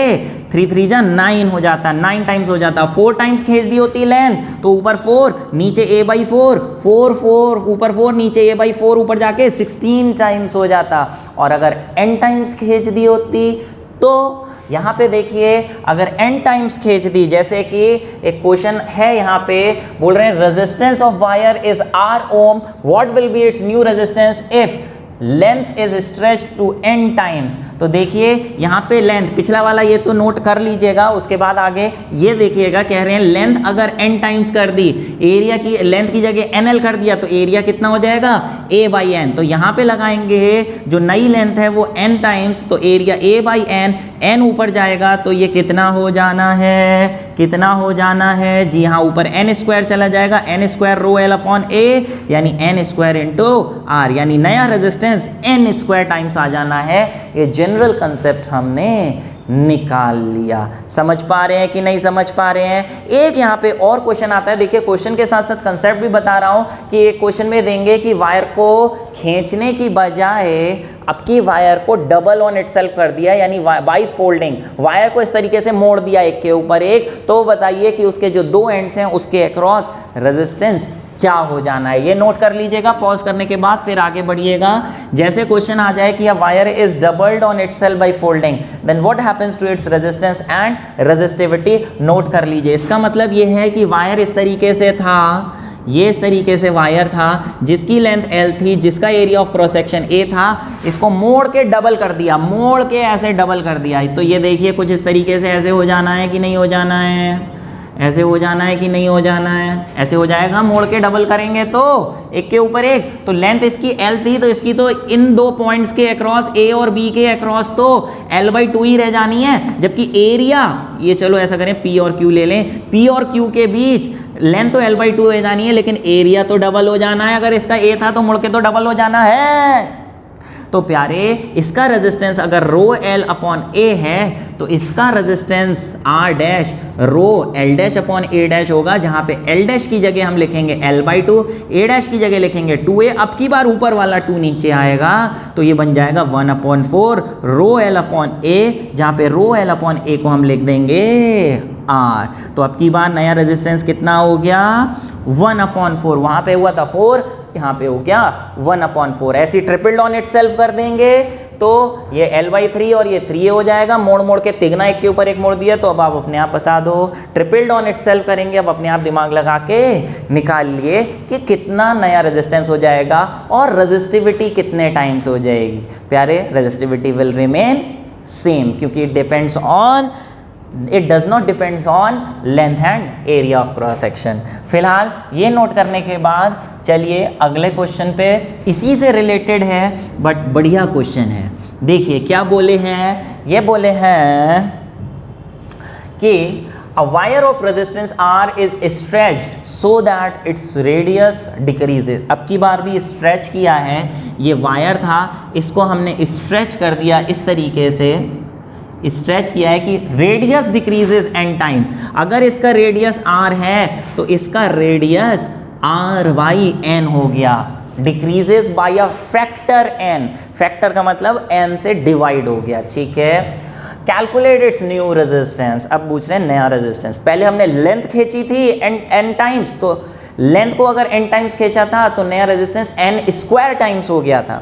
3 3 जा 9 हो जाता, 9 टाइम्स हो जाता। 4 टाइम्स खींच दी होती लेंथ तो ऊपर 4 नीचे a/4, 4 4 ऊपर 4 नीचे a/4 ऊपर जाके 16 टाइम्स हो जाता। और अगर n टाइम्स खींच दी होती तो यहाँ पे देखिए, अगर n टाइम्स खींच दी, जैसे कि एक क्वेश्चन है यहाँ पे बोल रहे हैं resistance of wire is R ohm, what will be its new resistance if length is stretch to n times. तो देखिए यहाँ पे लेंथ, पिछला वाला ये तो नोट कर लीजिएगा, उसके बाद आगे ये देखिएगा, कह रहे हैं लेंथ अगर n टाइम्स कर दी, एरिया की लेंथ की जगह nl कर दिया तो एरिया कितना हो जाएगा a/n। तो यहाँ पे लगाएंगे जो नई लेंथ है वो n टाइम्स, तो एरिया a/n, n ऊपर जाएगा तो ये कितना हो जाना है, कितना हो जाना है जी हाँ, ऊपर n स्क्वायर चला जाएगा, n square rho l upon a, यानी n स्क्वायर इंटू r, यानी नया रेजिस्टेंस n स्क्वायर टाइम्स आ जाना है। ये जनरल कंसेप्ट हमने निकाल लिया। समझ पा रहे हैं कि नहीं समझ पा रहे हैं? एक यहाँ पे और क्वेश्चन आता है, देखिए क्वेश्चन के साथ साथ कंसेप्ट भी बता रहा हूँ कि एक क्वेश्चन में देंगे कि वायर को खींचने की बजाय आपकी वायर को डबल ऑन इटसेल्फ कर दिया, यानी बाई फोल्डिंग वायर को इस तरीके से मोड़ दिया एक के ऊपर एक, तो बताइए कि उसके जो दो एंड्स हैं उसके अक्रॉस रेजिस्टेंस क्या हो जाना है। ये नोट कर लीजिएगा, पॉज करने के बाद फिर आगे बढ़िएगा। जैसे क्वेश्चन आ जाए कि a wire is doubled on itself by folding, then what happens to its resistance and resistivity, note कर लीजिए। इसका मतलब ये है कि वायर इस तरीके से था, ये इस तरीके से वायर था जिसकी लेंथ l थी, जिसका area of cross section a था, इसको मोड़ के डबल कर दिया, मोड़ के ऐसे डबल कर दिया। तो ये देखिए कुछ इस तरीके से ऐसे हो जाना है कि नहीं हो जाना है, ऐसे हो जाना है कि नहीं हो जाना है, ऐसे हो जाएगा। मोड़ के डबल करेंगे तो एक के ऊपर एक, तो लेंथ इसकी l थी तो इसकी तो इन दो पॉइंट्स के अक्रॉस a और b के अक्रॉस तो l/2 ही रह जानी है, जबकि एरिया, ये चलो ऐसा करें p और q ले लें, p और q के बीच लेंथ तो l/2 हो जानी है, लेकिन एरिया तो डबल हो जाना है। अगर इसका a था तो मुड़ के तो डबल हो जाना है। तो प्यारे इसका रेजिस्टेंस अगर रो l अपॉन a है तो इसका resistance r dash rho l dash upon a dash होगा, जहां पे l डैश की जगह हम लिखेंगे l/2, a डैश की जगह लिखेंगे 2a। अब की बार ऊपर वाला 2 नीचे आएगा तो ये बन जाएगा 1/4 रो l अपॉन a, जहां पे रो l अपॉन a को हम लिख देंगे r। तो अब की बार नया रेजिस्टेंस कितना हो गया 1/4, वहां पे हुआ था 4, यहाँ पे हो गया 1/4। ऐसी ट्रिपल ऑन इटसेल्फ कर देंगे तो ये l/3 और ये 3a हो जाएगा। मोड़ मोड़ के तिगना एक के ऊपर एक मोड़ दिया, तो अब आप अपने आप बता दो, ट्रिपल ऑन इटसेल्फ करेंगे, अब अपने आप दिमाग लगा के निकाल लिए कि कितना नया रेजिस्टेंस हो जाएगा और रेजिस्टिविटी कितने टाइम्स हो जाएगी। प्यारे रेजिस्टिविटी विल रिमेन सेम, क्योंकि it depends on, it does not depends on length and area of cross section. फिलहाल ये नोट करने के बाद चलिए अगले क्वेश्चन पे, इसी से रिलेटेड है बट बढ़िया क्वेश्चन है। देखिए क्या बोले हैं, ये बोले हैं कि a wire of resistance R is stretched so that its radius decreases। अब की बार भी स्ट्रेच किया है, ये वायर था, इसको हमने स्ट्रेच कर दिया इस तरीके से, स्ट्रेच किया है कि रेडियस डिक्रीजेस n टाइम्स। अगर इसका रेडियस r है तो इसका रेडियस r/n हो गया, decreases by a factor n, factor का मतलब n से डिवाइड हो गया, ठीक है। कैलकुलेट इट्स न्यू रेजिस्टेंस, अब पूछ रहे हैं नया रेजिस्टेंस। पहले हमने लेंथ खींची थी n टाइम्स, तो लेंथ को अगर n टाइम्स खींचा था तो नया रेजिस्टेंस n स्क्वायर टाइम्स हो गया था।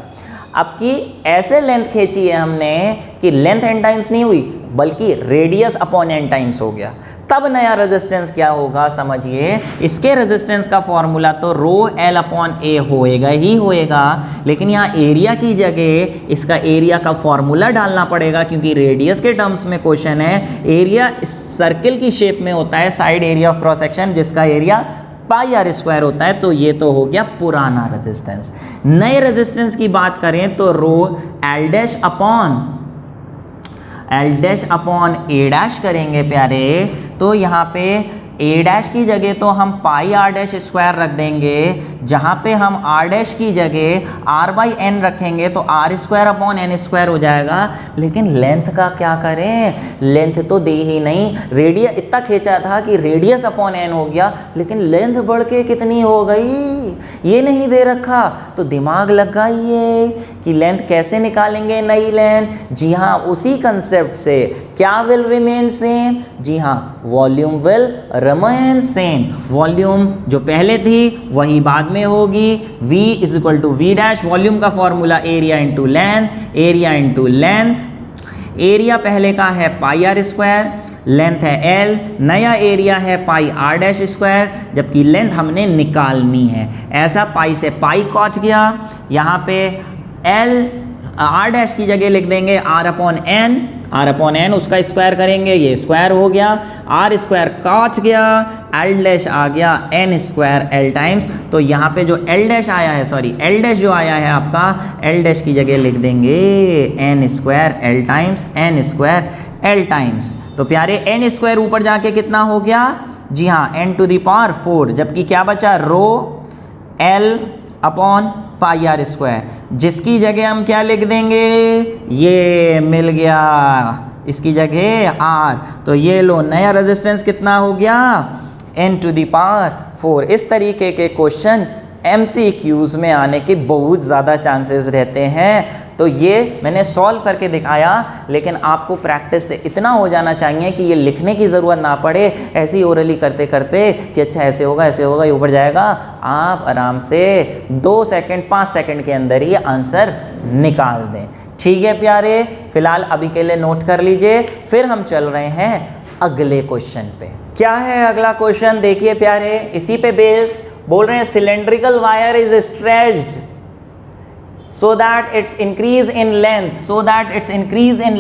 अब की ऐसे लेंथ खींची है हमने कि लेंथ n टाइम्स नहीं हुई बल्कि रेडियस अपॉन n टाइम्स हो गया, तब नया रेजिस्टेंस क्या होगा समझिए। इसके रेजिस्टेंस का फॉर्मूला तो रो l अपॉन a होएगा ही होएगा, लेकिन यहाँ एरिया की जगह इसका एरिया का फॉर्मूला डालना पड़ेगा, क्योंकि रेडियस के टर्म्स में क्वेश्चन है। एरिया सर्किल की शेप में होता है, side area of cross section, जिसका एरिया πr² होता है। तो ये तो हो गया पुराना रेजिस्टेंस। नए रेजिस्टेंस की बात करें तो रो l dash upon a dash करेंगे प्यारे, तो यहाँ पे ए डैश की जगह तो हम पाई आर डैश स्क्वायर रख देंगे, जहाँ पे हम आर डैश की जगह आर बाई एन रखेंगे तो r square upon n square हो जाएगा। लेकिन लेंथ का क्या करें, लेंथ तो दे ही नहीं, रेडियस इतना खींचा था कि रेडियस अपॉन एन हो गया, लेकिन लेंथ बढ़ के कितनी हो गई ये नहीं दे रखा। तो दिमाग लगाइए कि लेंथ कैसे निकालेंगे नई लेंथ। जी हाँ, उसी कंसेप्ट से क्या विल रिमेन सेम, जी हाँ, volume will remain same. Volume जो पहले थी वही बाद में होगी। V is equal to V dash, volume का formula area into length, area into length. Area पहले का है पाई आर स्क्वायर, लेंथ है L, नया एरिया है पाई आर डैश स्क्वायर, जबकि लेंथ हमने निकालनी है। ऐसा पाई से पाई कॉच गया, यहाँ पे L आर डैश की जगह लिख देंगे r upon n, r upon n उसका स्क्वायर करेंगे, ये स्क्वायर हो गया, आर स्क्वायर कॉच गया, एल डैश आ गया एन स्क्वायर एल टाइम्स। तो यहाँ पे जो एल डैश आया है, सॉरी एल डैश जो आया है आपका, एल डैश की जगह लिख देंगे n square l times n square l times. तो प्यारे एन स्क्वायर ऊपर जाके कितना हो गया, जी हाँ एन टू द पावर 4, जबकि क्या बचा rho l upon pi are square, जिसकी जगह हम क्या लिख देंगे, ये मिल गया इसकी जगह आर। तो ये लो नया रेजिस्टेंस कितना हो गया, n टू द पावर 4। इस तरीके के क्वेश्चन MCQs में आने के बहुत ज़्यादा चांसेस रहते हैं। तो ये मैंने सॉल्व करके दिखाया, लेकिन आपको प्रैक्टिस से इतना हो जाना चाहिए कि ये लिखने की ज़रूरत ना पड़े, ऐसे ही ओरली करते करते कि अच्छा ऐसे होगा ये ऊपर जाएगा, आप आराम से 2 सेकंड 5 सेकंड के अंदर ही आंसर निकाल दें। ठीक है प्यारे, फिलहाल अभी के लिए नोट कर लीजिए, फिर हम चल रहे हैं अगले क्वेश्चन पे। क्या है अगला क्वेश्चन, देखिए प्यारे, इसी पे बेस्ड बोल रहे हैं cylindrical wire is stretched so that its increase in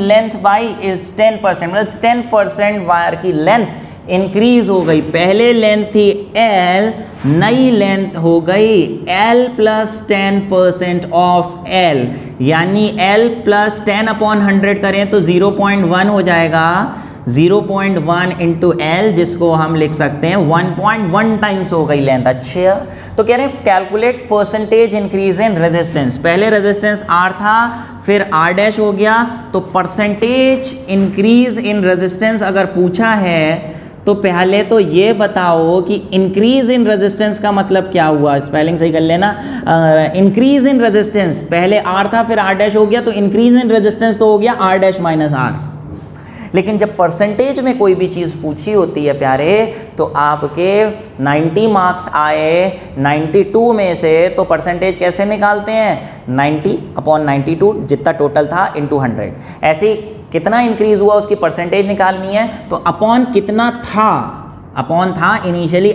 length by is 10%, मतलब 10% वायर की लेंथ इंक्रीज हो गई। पहले लेंथ थी L, नई लेंथ हो गई L प्लस 10% ऑफ L, यानी L प्लस 10 अपॉन 100 करें तो 0.1 हो जाएगा। 0.1 इंटू एल, जिसको हम लिख सकते हैं 1.1 टाइम्स हो गई लेंथ। अच्छा, तो कह रहे हैं calculate percentage increase in resistance. पहले रेजिस्टेंस R था, फिर R डैश हो गया, तो परसेंटेज इंक्रीज इन रेजिस्टेंस अगर पूछा है तो पहले तो ये बताओ कि इंक्रीज इन रेजिस्टेंस का मतलब क्या हुआ, स्पेलिंग सही कर लेना। इंक्रीज इन रेजिस्टेंस पहले R था फिर R डैश हो गया, तो इंक्रीज इन रेजिस्टेंस तो हो गया R डैश माइनस R। लेकिन जब परसेंटेज में कोई भी चीज़ पूछी होती है प्यारे, तो आपके 90 मार्क्स आए 92 में से, तो परसेंटेज कैसे निकालते हैं, 90 अपॉन 92 जितना टोटल था इंटू 100। ऐसे कितना इंक्रीज हुआ उसकी परसेंटेज निकालनी है, तो अपॉन कितना था, अपॉन था इनिशियली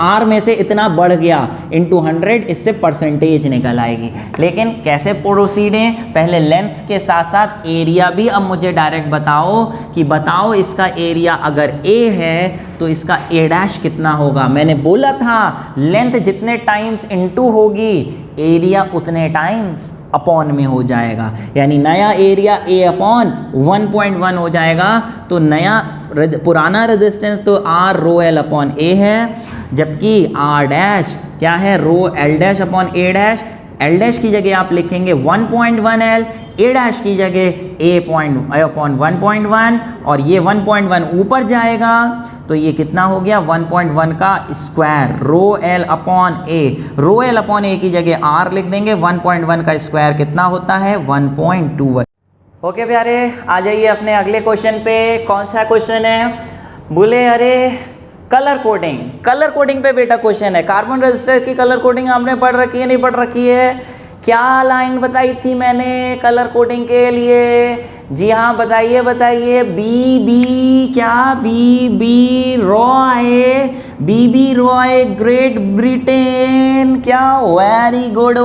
R में से इतना बढ़ गया इंटू 100, इससे परसेंटेज निकल आएगी। लेकिन कैसे प्रोसीडें, पहले लेंथ के साथ साथ एरिया भी अब मुझे डायरेक्ट बताओ कि बताओ इसका एरिया अगर A है तो इसका A डैश कितना होगा। मैंने बोला था लेंथ जितने टाइम्स इंटू होगी एरिया उतने टाइम्स अपॉन में हो जाएगा, यानी नया एरिया A अपॉन 1.1 हो जाएगा। तो नया पुराना रेजिस्टेंस तो R rho L upon A है, जबकि R डैश क्या है, rho L dash upon A dash. L dash की जगह आप लिखेंगे 1.1 L, A डैश की जगह A अपॉन 1.1, और ये 1.1 ऊपर जाएगा तो ये कितना हो गया 1.1 का square, rho L upon A। Rho L upon A की जगह R लिख देंगे, 1.1 का स्क्वायर कितना होता है 1.21। ओके प्यारे, आ जाइए अपने अगले क्वेश्चन पे। कौन सा क्वेश्चन है, बोले अरे कलर कोडिंग। कलर कोडिंग पे बेटा क्वेश्चन है। कार्बन रजिस्टर की कलर कोडिंग आपने पढ़ रखी है, नहीं पढ़ रखी है? क्या लाइन बताई थी मैंने कलर कोडिंग के लिए? जी हाँ बताइए बताइए। बी क्या, B Roy, B Roy Great Britain, क्या वेरी गुड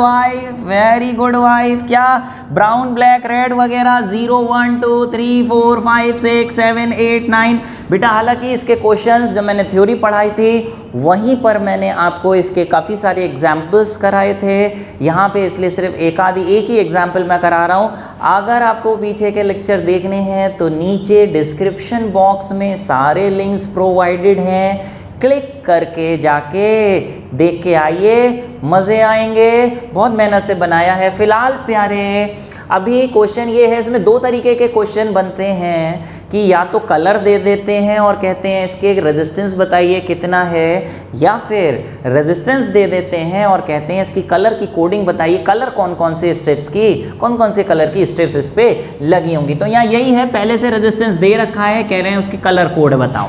वाइफ, क्या ब्राउन ब्लैक रेड वगैरह 0 1 2 3 4 5 6 7 8 9। बेटा हालांकि इसके क्वेश्चंस जब मैंने थ्योरी पढ़ाई थी वहीं पर मैंने आपको इसके काफ़ी सारे एग्जाम्पल्स कराए थे, यहाँ पे इसलिए सिर्फ एक ही एग्जाम्पल मैं करा रहा हूँ। अगर आपको पीछे के लेक्चर देखने हैं तो नीचे डिस्क्रिप्शन बॉक्स में सारे लिंक्स प्रोवाइडेड हैं। क्लिक करके जाके देख के आइए, मज़े आएंगे। बहुत मेहनत से बनाया है। फिलहाल प्यारे अभी क्वेश्चन ये है, इसमें दो तरीके के क्वेश्चन बनते हैं कि या तो कलर दे देते हैं और कहते हैं इसके रेजिस्टेंस बताइए कितना है, या फिर रेजिस्टेंस दे देते हैं और कहते हैं इसकी कलर की कोडिंग बताइए, कलर कौन कौन से स्टेप्स की, कौन कौन से कलर की स्टेप्स इस पे लगी होंगी। तो यहाँ यही है, पहले से रेजिस्टेंस दे रखा है, कह रहे हैं उसकी कलर कोड बताओ।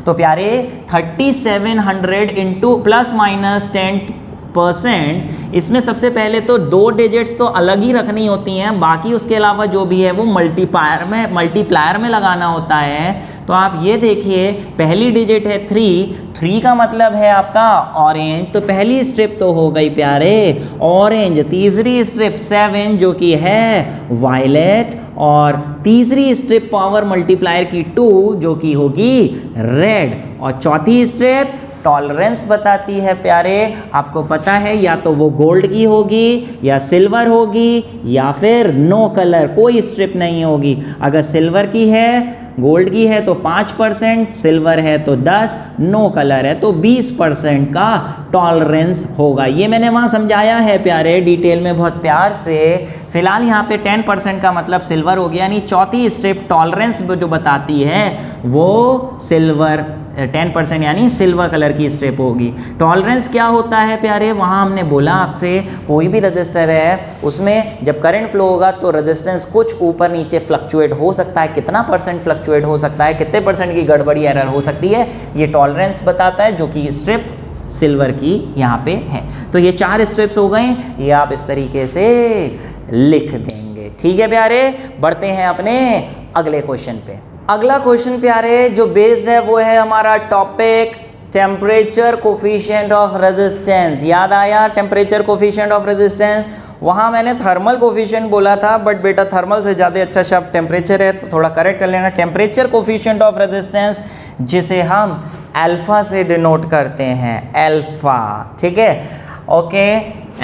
तो प्यारे 3700 इंटू प्लस माइनस 10%, इसमें सबसे पहले तो 2 डिजिट्स तो अलग ही रखनी होती हैं, बाकी उसके अलावा जो भी है वो मल्टीप्लायर में लगाना होता है। तो आप ये देखिए, पहली डिजिट है 3 का मतलब है आपका ऑरेंज, तो पहली स्ट्रिप तो हो गई प्यारे ऑरेंज। तीसरी स्ट्रिप 7 जो कि है वायलेट, और तीसरी स्ट्रिप पावर मल्टीप्लायर की 2 जो कि होगी रेड, और चौथी स्ट्रिप टॉलरेंस बताती है प्यारे। आपको पता है या तो वो गोल्ड की होगी या सिल्वर होगी या फिर नो कलर, कोई स्ट्रिप नहीं होगी। अगर सिल्वर की है, गोल्ड की है तो 5%, सिल्वर है तो 10, नो कलर है तो 20% का टॉलरेंस होगा। ये मैंने वहाँ समझाया है प्यारे डिटेल में बहुत प्यार से। फिलहाल यहाँ पे 10% का मतलब सिल्वर हो गया, यानी चौथी स्ट्रिप टॉलरेंस जो बताती है वो सिल्वर 10% यानी सिल्वर कलर की स्ट्रिप होगी। टॉलरेंस क्या होता है प्यारे, वहाँ हमने बोला आपसे कोई भी रजिस्टर है उसमें जब करंट फ्लो होगा तो रेजिस्टेंस कुछ ऊपर नीचे फ्लक्चुएट हो सकता है, कितना परसेंट फ्लक्चुएट हो सकता है, कितने परसेंट की गड़बड़ी एरर हो सकती है, ये टॉलरेंस बताता है, जो कि स्ट्रिप सिल्वर की यहाँ पे है। तो ये 4 स्ट्रिप्स हो गए, ये आप इस तरीके से लिख देंगे। ठीक है प्यारे, बढ़ते हैं अपने अगले क्वेश्चन पे। अगला क्वेश्चन प्यारे जो बेस्ड है वो है हमारा topic temperature coefficient of resistance. याद आया टेम्परेचर कोफिशिएंट ऑफ रेजिस्टेंस? वहाँ मैंने थर्मल कोफिशिएंट बोला था, बट बेटा थर्मल से ज़्यादा अच्छा शब्द टेम्परेचर है, तो थोड़ा करेक्ट कर लेना। टेम्परेचर कोफिशिएंट ऑफ रेजिस्टेंस, जिसे हम अल्फ़ा से डिनोट करते हैं, अल्फ़ा। ठीक है, ओके,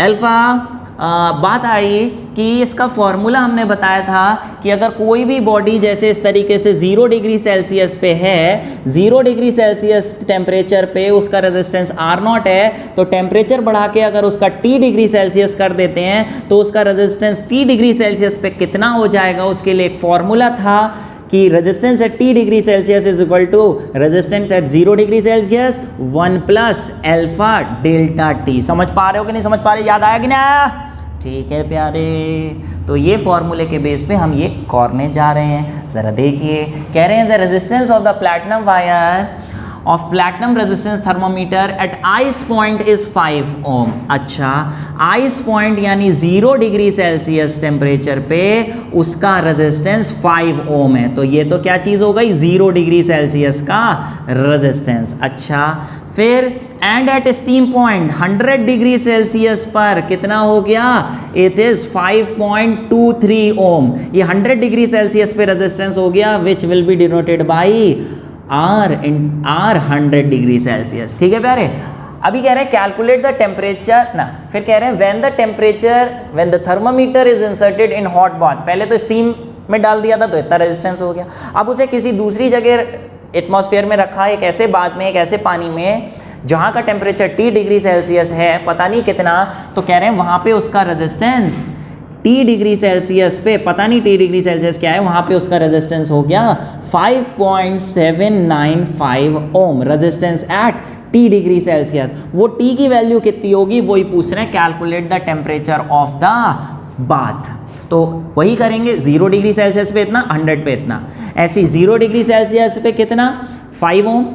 अल्फ़ा। बात आई कि इसका फॉर्मूला हमने बताया था कि अगर कोई भी बॉडी जैसे इस तरीके से 0 डिग्री सेल्सियस पे है, 0 डिग्री सेल्सियस टेम्परेचर पे उसका रेजिस्टेंस R0 है, तो टेम्परेचर बढ़ा के अगर उसका T डिग्री सेल्सियस कर देते हैं तो उसका रेजिस्टेंस T डिग्री सेल्सियस पे कितना हो जाएगा। उसके लिए एक फॉर्मूला था कि resistance at T degree Celsius is equal to resistance at 0 degree Celsius 1 plus alpha delta T। समझ पा रहे हो कि नहीं समझ पा रहे, याद आया कि ना? ठीक है प्यारे, तो ये फॉर्मूले के बेस पे हम ये करने जा रहे हैं। ज़रा देखिए, कह रहे हैं the resistance of the platinum wire of platinum resistance thermometer at ice point is 5 ohm. अच्छा, आइस पॉइंट यानी 0 डिग्री सेल्सियस टेम्परेचर पे उसका रेजिस्टेंस 5 ओम है। तो ये तो क्या चीज़ हो गई, 0 डिग्री सेल्सियस का रेजिस्टेंस। अच्छा, फिर and at steam point 100 degree Celsius पर कितना हो गया, इट इज 5.23 ओम। ये 100 डिग्री सेल्सियस पे रेजिस्टेंस हो गया, which will be denoted by R 100 degree Celsius. ठीक है प्यारे, अभी कह रहे हैं कैलकुलेट द टेम्परेचर ना, फिर कह रहे हैं when the thermometer is inserted in hot bath. पहले तो स्टीम में डाल दिया था तो इतना रेजिस्टेंस हो गया, अब उसे किसी दूसरी जगह एटमॉस्फेयर में रखा, एक ऐसे बात में, एक ऐसे पानी में जहाँ का टेम्परेचर T डिग्री सेल्सियस है, पता नहीं कितना, तो कह रहे हैं वहाँ पे उसका रेजिस्टेंस T डिग्री सेल्सियस पे, पता नहीं T डिग्री सेल्सियस क्या है, वहाँ पे उसका रेजिस्टेंस हो गया 5.795 ohm. Resistance at T degree Celsius, वो T की वैल्यू कितनी होगी वही पूछ रहे हैं, calculate the temperature of the bath. तो वही करेंगे, 0 डिग्री सेल्सियस पे इतना, 100 पे इतना, ऐसी 0 डिग्री सेल्सियस पे कितना 5 ओम।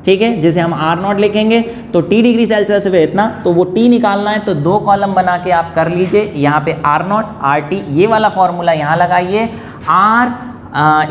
ठीक है, जैसे हम R0 लिखेंगे तो T डिग्री सेल्सियस पे इतना, तो वो T निकालना है तो 2 कॉलम बना के आप कर लीजिए। यहाँ पे R0 RT, ये वाला फॉर्मूला यहाँ लगाइए, R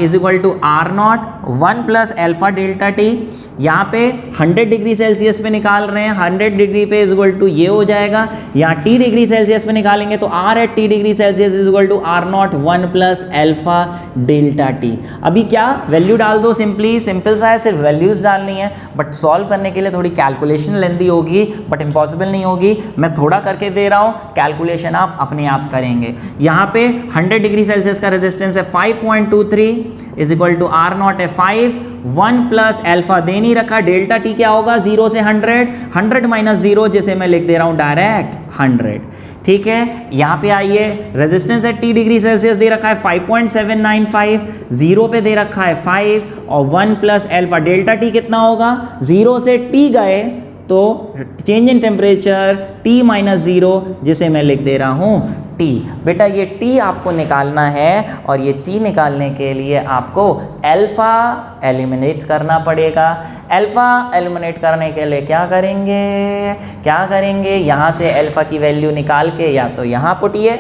is equal to R0 1 plus alpha delta T। यहाँ पे 100 डिग्री सेल्सियस पे निकाल रहे हैं, 100 डिग्री पे इज इक्वल टू ये हो जाएगा, यहाँ T डिग्री सेल्सियस पे निकालेंगे तो R at T degree Celsius is equal to R0 1 plus alpha delta T। अभी क्या वैल्यू डाल दो, सिंपल सा है, सिर्फ वैल्यूज डालनी है, बट सॉल्व करने के लिए थोड़ी कैलकुलेशन लेंदी होगी, बट इम्पॉसिबल नहीं होगी। मैं थोड़ा करके दे रहा हूँ, कैलकुलेशन आप अपने आप करेंगे। यहाँ पे 100 डिग्री सेल्सियस का रेजिस्टेंस है 5.23 is equal to r naught है 5, 1 प्लस एल्फा दे नहीं रखा, डेल्टा टी क्या होगा 0 से 100, 100 माइनस 0 जिसे मैं लिख दे रहा हूँ डायरेक्ट 100। ठीक है, यहाँ पे आइए, resistance at T degree Celsius दे रखा है 5.795, 0 पे दे रखा है 5 और 1 प्लस एल्फा, डेल्टा टी कितना होगा, 0 से टी गए तो change in temperature T minus 0 जिसे मैं लिख दे रहा हूँ T। बेटा ये T आपको निकालना है और ये T निकालने के लिए आपको अल्फ़ा एलिमिनेट करना पड़ेगा। अल्फ़ा एलिमिनेट करने के लिए क्या करेंगे, यहाँ से अल्फ़ा की वैल्यू निकाल के या तो यहाँ पुटिए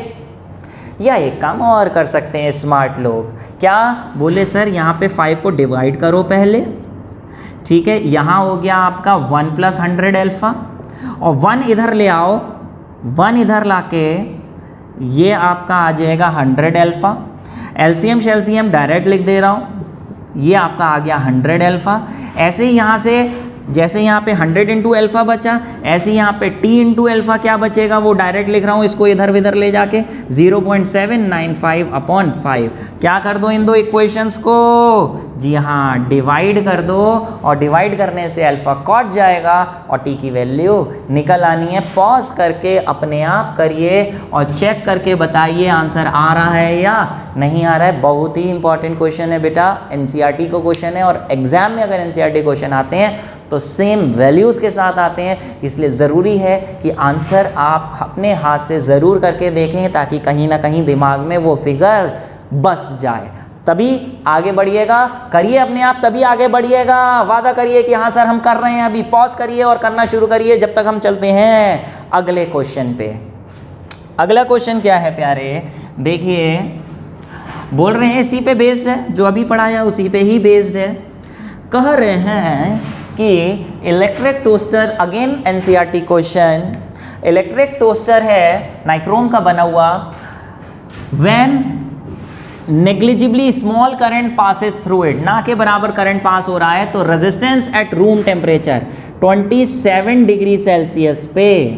या एक काम और कर सकते हैं स्मार्ट लोग, क्या बोले सर यहाँ पे 5 को डिवाइड करो पहले। ठीक है, यहाँ हो गया आपका 1 प्लस 100 अल्फ़ा और 1 इधर ले आओ, 1 इधर लाके ये आपका आ जाएगा 100 अल्फ़ा। एलसीएम शेल्सियम डायरेक्ट लिख दे रहा हूँ, ये आपका आ गया 100 अल्फ़ा। ऐसे ही यहाँ से जैसे यहाँ पे 100 इंटू अल्फ़ा बचा, ऐसे यहाँ पे T इंटू अल्फ़ा क्या बचेगा वो डायरेक्ट लिख रहा हूँ, इसको इधर विधर ले जाके 0.795 अपॉन 5 क्या कर दो इन दो इक्वेशंस को, जी हाँ डिवाइड कर दो और डिवाइड करने से अल्फ़ा कट जाएगा और T की वैल्यू निकल आनी है। पॉज करके अपने आप करिए और चेक करके बताइए आंसर आ रहा है या नहीं आ रहा है। बहुत ही इंपॉर्टेंट क्वेश्चन है बेटा, एनसीईआरटी का क्वेश्चन है और एग्जाम में अगर एनसीईआरटी क्वेश्चन आते हैं तो सेम वैल्यूज़ के साथ आते हैं, इसलिए ज़रूरी है कि आंसर आप अपने हाथ से ज़रूर करके देखें ताकि कहीं ना कहीं दिमाग में वो फिगर बस जाए, तभी आगे बढ़िएगा। करिए अपने आप तभी आगे बढ़िएगा, वादा करिए कि हाँ सर हम कर रहे हैं। अभी पॉज करिए और करना शुरू करिए जब तक हम चलते हैं अगले क्वेश्चन पे। अगला क्वेश्चन क्या है प्यारे, देखिए बोल रहे हैं इसी पे बेस्ड है, जो अभी पढ़ाया उसी पे ही बेस्ड है। कह रहे हैं कि electric toaster, again NCERT question, electric toaster है नाइक्रोम का बना हुआ, when negligibly small current passes through it, ना के बराबर करंट पास हो रहा है तो resistance at room temperature 27 degree Celsius पे,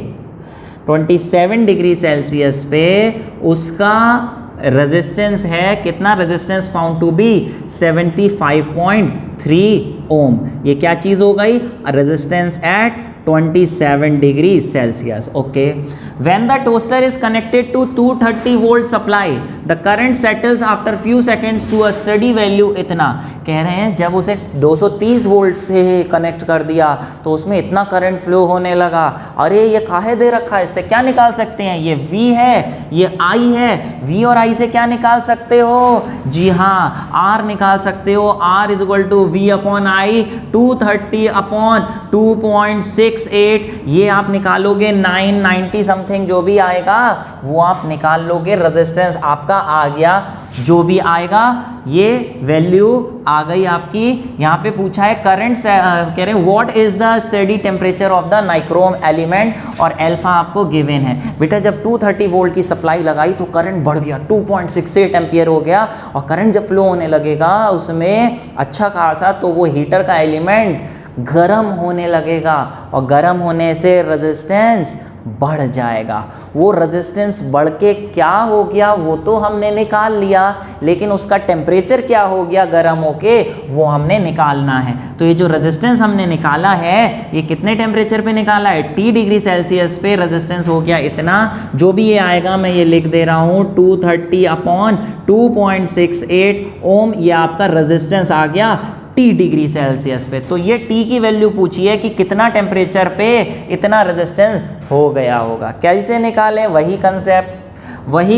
27 डिग्री सेल्सियस पे उसका रेजिस्टेंस है कितना, रेजिस्टेंस फाउंड टू बी 75.3 ओम। ये क्या चीज़ हो गई, resistance at 27 degree Celsius. Okay, when the toaster is connected to 230 volt supply the current settles after few seconds to a steady value इतना। कह रहे हैं जब उसे 230 वोल्ट से कनेक्ट कर दिया तो उसमें इतना करंट फ्लो होने लगा। अरे ये काहे दे रखा है, इससे क्या निकाल सकते हैं, ये V है ये I है, V और I से क्या निकाल सकते हो, जी हाँ R निकाल सकते हो। R is equal to V upon I, 230 upon 2.68, ये आप निकालोगे 990 समथिंग जो भी आएगा वो आप निकाल लोगे। रेजिस्टेंस आपका आ गया, जो भी आएगा ये वैल्यू आ गई आपकी। यहाँ पे पूछा है करंट, कह रहे हैं what is the steady temperature of the nichrome element और अल्फा आपको गिवन है। बेटा जब 230 वोल्ट की सप्लाई लगाई तो करंट बढ़ गया, 2.68 एम्पियर हो गया और करंट जब फ्लो होने लगेगा उसमें अच्छा खासा, तो वो हीटर का एलिमेंट गर्म होने लगेगा और गर्म होने से रेजिस्टेंस बढ़ जाएगा। वो रेजिस्टेंस बढ़ के क्या हो गया वो तो हमने निकाल लिया, लेकिन उसका टेम्परेचर क्या हो गया गर्म होके वो हमने निकालना है। तो ये जो रेजिस्टेंस हमने निकाला है ये कितने टेम्परेचर पे निकाला है, T डिग्री सेल्सियस पे रेजिस्टेंस हो गया इतना। जो भी ये आएगा मैं ये लिख दे रहा हूँ 230 अपॉन 2.68 ओम, ये आपका रेजिस्टेंस आ गया T डिग्री सेल्सियस पे। तो ये T की वैल्यू पूछी है कि कितना टेम्परेचर पे इतना रेजिस्टेंस हो गया होगा। कैसे निकालें, वही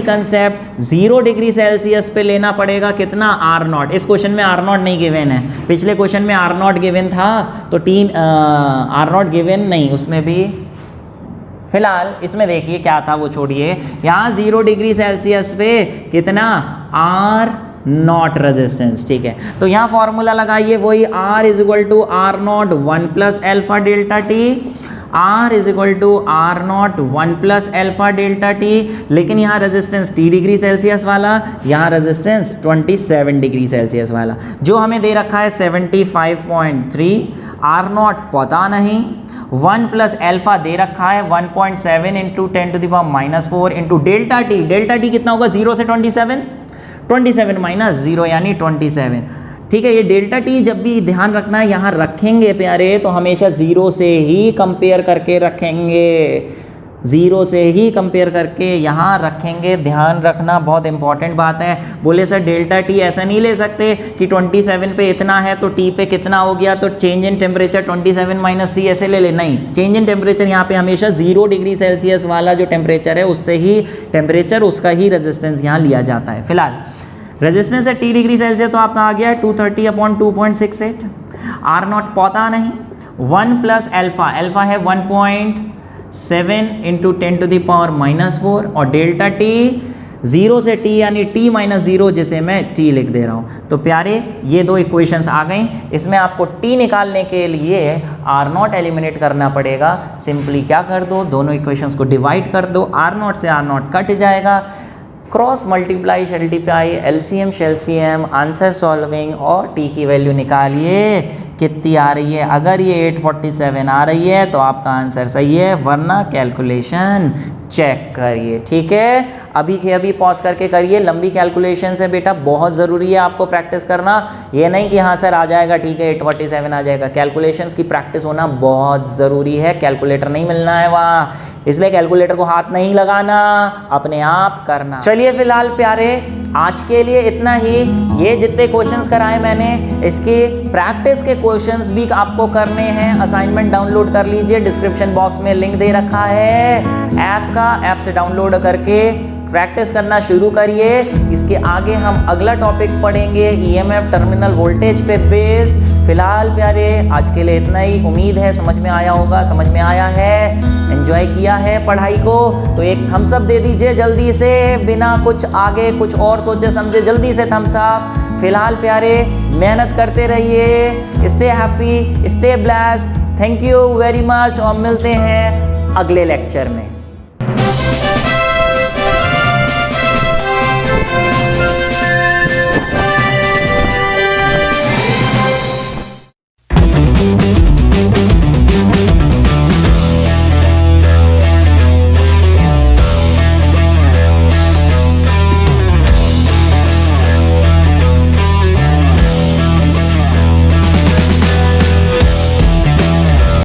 कंसेप्ट 0 डिग्री सेल्सियस पे लेना पड़ेगा कितना, R0। इस क्वेश्चन में R0 नहीं गिवन है, पिछले क्वेश्चन में R0 गिवन था तो R0 गिवन नहीं, उसमें भी फिलहाल इसमें देखिए क्या था वो छोड़िए। यहाँ 0 डिग्री सेल्सियस पे कितना R0 रेजिस्टेंस, ठीक है। तो यहाँ फॉर्मूला लगाइए वही, R is equal to R0 1 plus alpha delta T, R is equal to R0 1 plus alpha delta T। लेकिन यहाँ रेजिस्टेंस T डिग्री सेल्सियस वाला, यहाँ रेजिस्टेंस 27 डिग्री सेल्सियस वाला। जो हमें दे रखा है 75.3, R0 पता नहीं, 1 प्लस एल्फा दे रखा है 1.7 into 10⁻⁻⁴ into delta T. Delta T कितना होगा 0 से 27, 27 माइनस 0 यानी 27। ठीक है, ये डेल्टा टी जब भी ध्यान रखना है यहाँ रखेंगे प्यारे तो हमेशा 0 से ही कंपेयर करके रखेंगे, 0 से ही कंपेयर करके यहाँ रखेंगे, ध्यान रखना, बहुत इंपॉर्टेंट बात है। बोले सर डेल्टा टी ऐसा नहीं ले सकते कि 27 पे इतना है तो टी पे कितना हो गया, तो change in temperature 27 minus T ऐसे ले ले, नहीं, चेंज इन टेम्परेचर यहाँ पे हमेशा 0 डिग्री सेल्सियस वाला जो टेम्परेचर है उससे ही टेम्परेचर, उसका ही रेजिस्टेंस यहाँ लिया जाता है। फिलहाल रेजिस्टेंस है T डिग्री सेल्सियस तो आपका आ गया है 230/2.68। आर नॉट पता नहीं, 1 प्लस एल्फा, एल्फा है 1.7 इंटू 10⁻⁻⁴ और डेल्टा टी 0 से T यानी T माइनस 0 जिसे मैं T लिख दे रहा हूँ। तो प्यारे ये दो इक्वेशंस आ गई, इसमें आपको T निकालने के लिए आर नॉट एलिमिनेट करना पड़ेगा। सिंपली क्या कर दो, दोनों इक्वेशंस को डिवाइड कर दो, आर नॉट से आर नॉट कट जाएगा, क्रॉस मल्टीप्लाई शल्टीप्लाई, एलसीएम शेलसीएम, आंसर सॉल्विंग और टी की वैल्यू निकालिए कितनी आ रही है। अगर ये 847 आ रही है तो आपका आंसर सही है, वरना कैलकुलेशन चेक करिए। ठीक है, अभी के अभी पॉज करके करिए, लंबी कैलकुलेशन है बेटा, बहुत ज़रूरी है आपको प्रैक्टिस करना। ये नहीं कि हाँ सर आ जाएगा, ठीक है 847 आ जाएगा, कैलकुलेशंस की प्रैक्टिस होना बहुत ज़रूरी है। कैलकुलेटर नहीं मिलना है वहाँ, इसलिए कैलकुलेटर को हाथ नहीं लगाना, अपने आप करना। चलिए फिलहाल प्यारे आज के लिए इतना ही। ये जितने क्वेश्चंस कराए मैंने, इसके प्रैक्टिस के क्वेश्चंस भी आपको करने हैं। असाइनमेंट डाउनलोड कर लीजिए, डिस्क्रिप्शन बॉक्स में लिंक दे रखा है ऐप का, ऐप से डाउनलोड करके प्रैक्टिस करना शुरू करिए। इसके आगे हम अगला टॉपिक पढ़ेंगे ईएमएफ टर्मिनल वोल्टेज पे बेस्ड। फिलहाल प्यारे आज के लिए इतना ही, उम्मीद है समझ में आया होगा, समझ में आया है, एंजॉय किया है पढ़ाई को, तो एक थम्स अप दे दीजिए जल्दी से, बिना कुछ आगे कुछ और सोचे समझे, जल्दी से थम्स अप। फिलहाल प्यारे मेहनत करते रहिए, stay happy, stay blessed, thank you very much और मिलते हैं अगले लेक्चर में।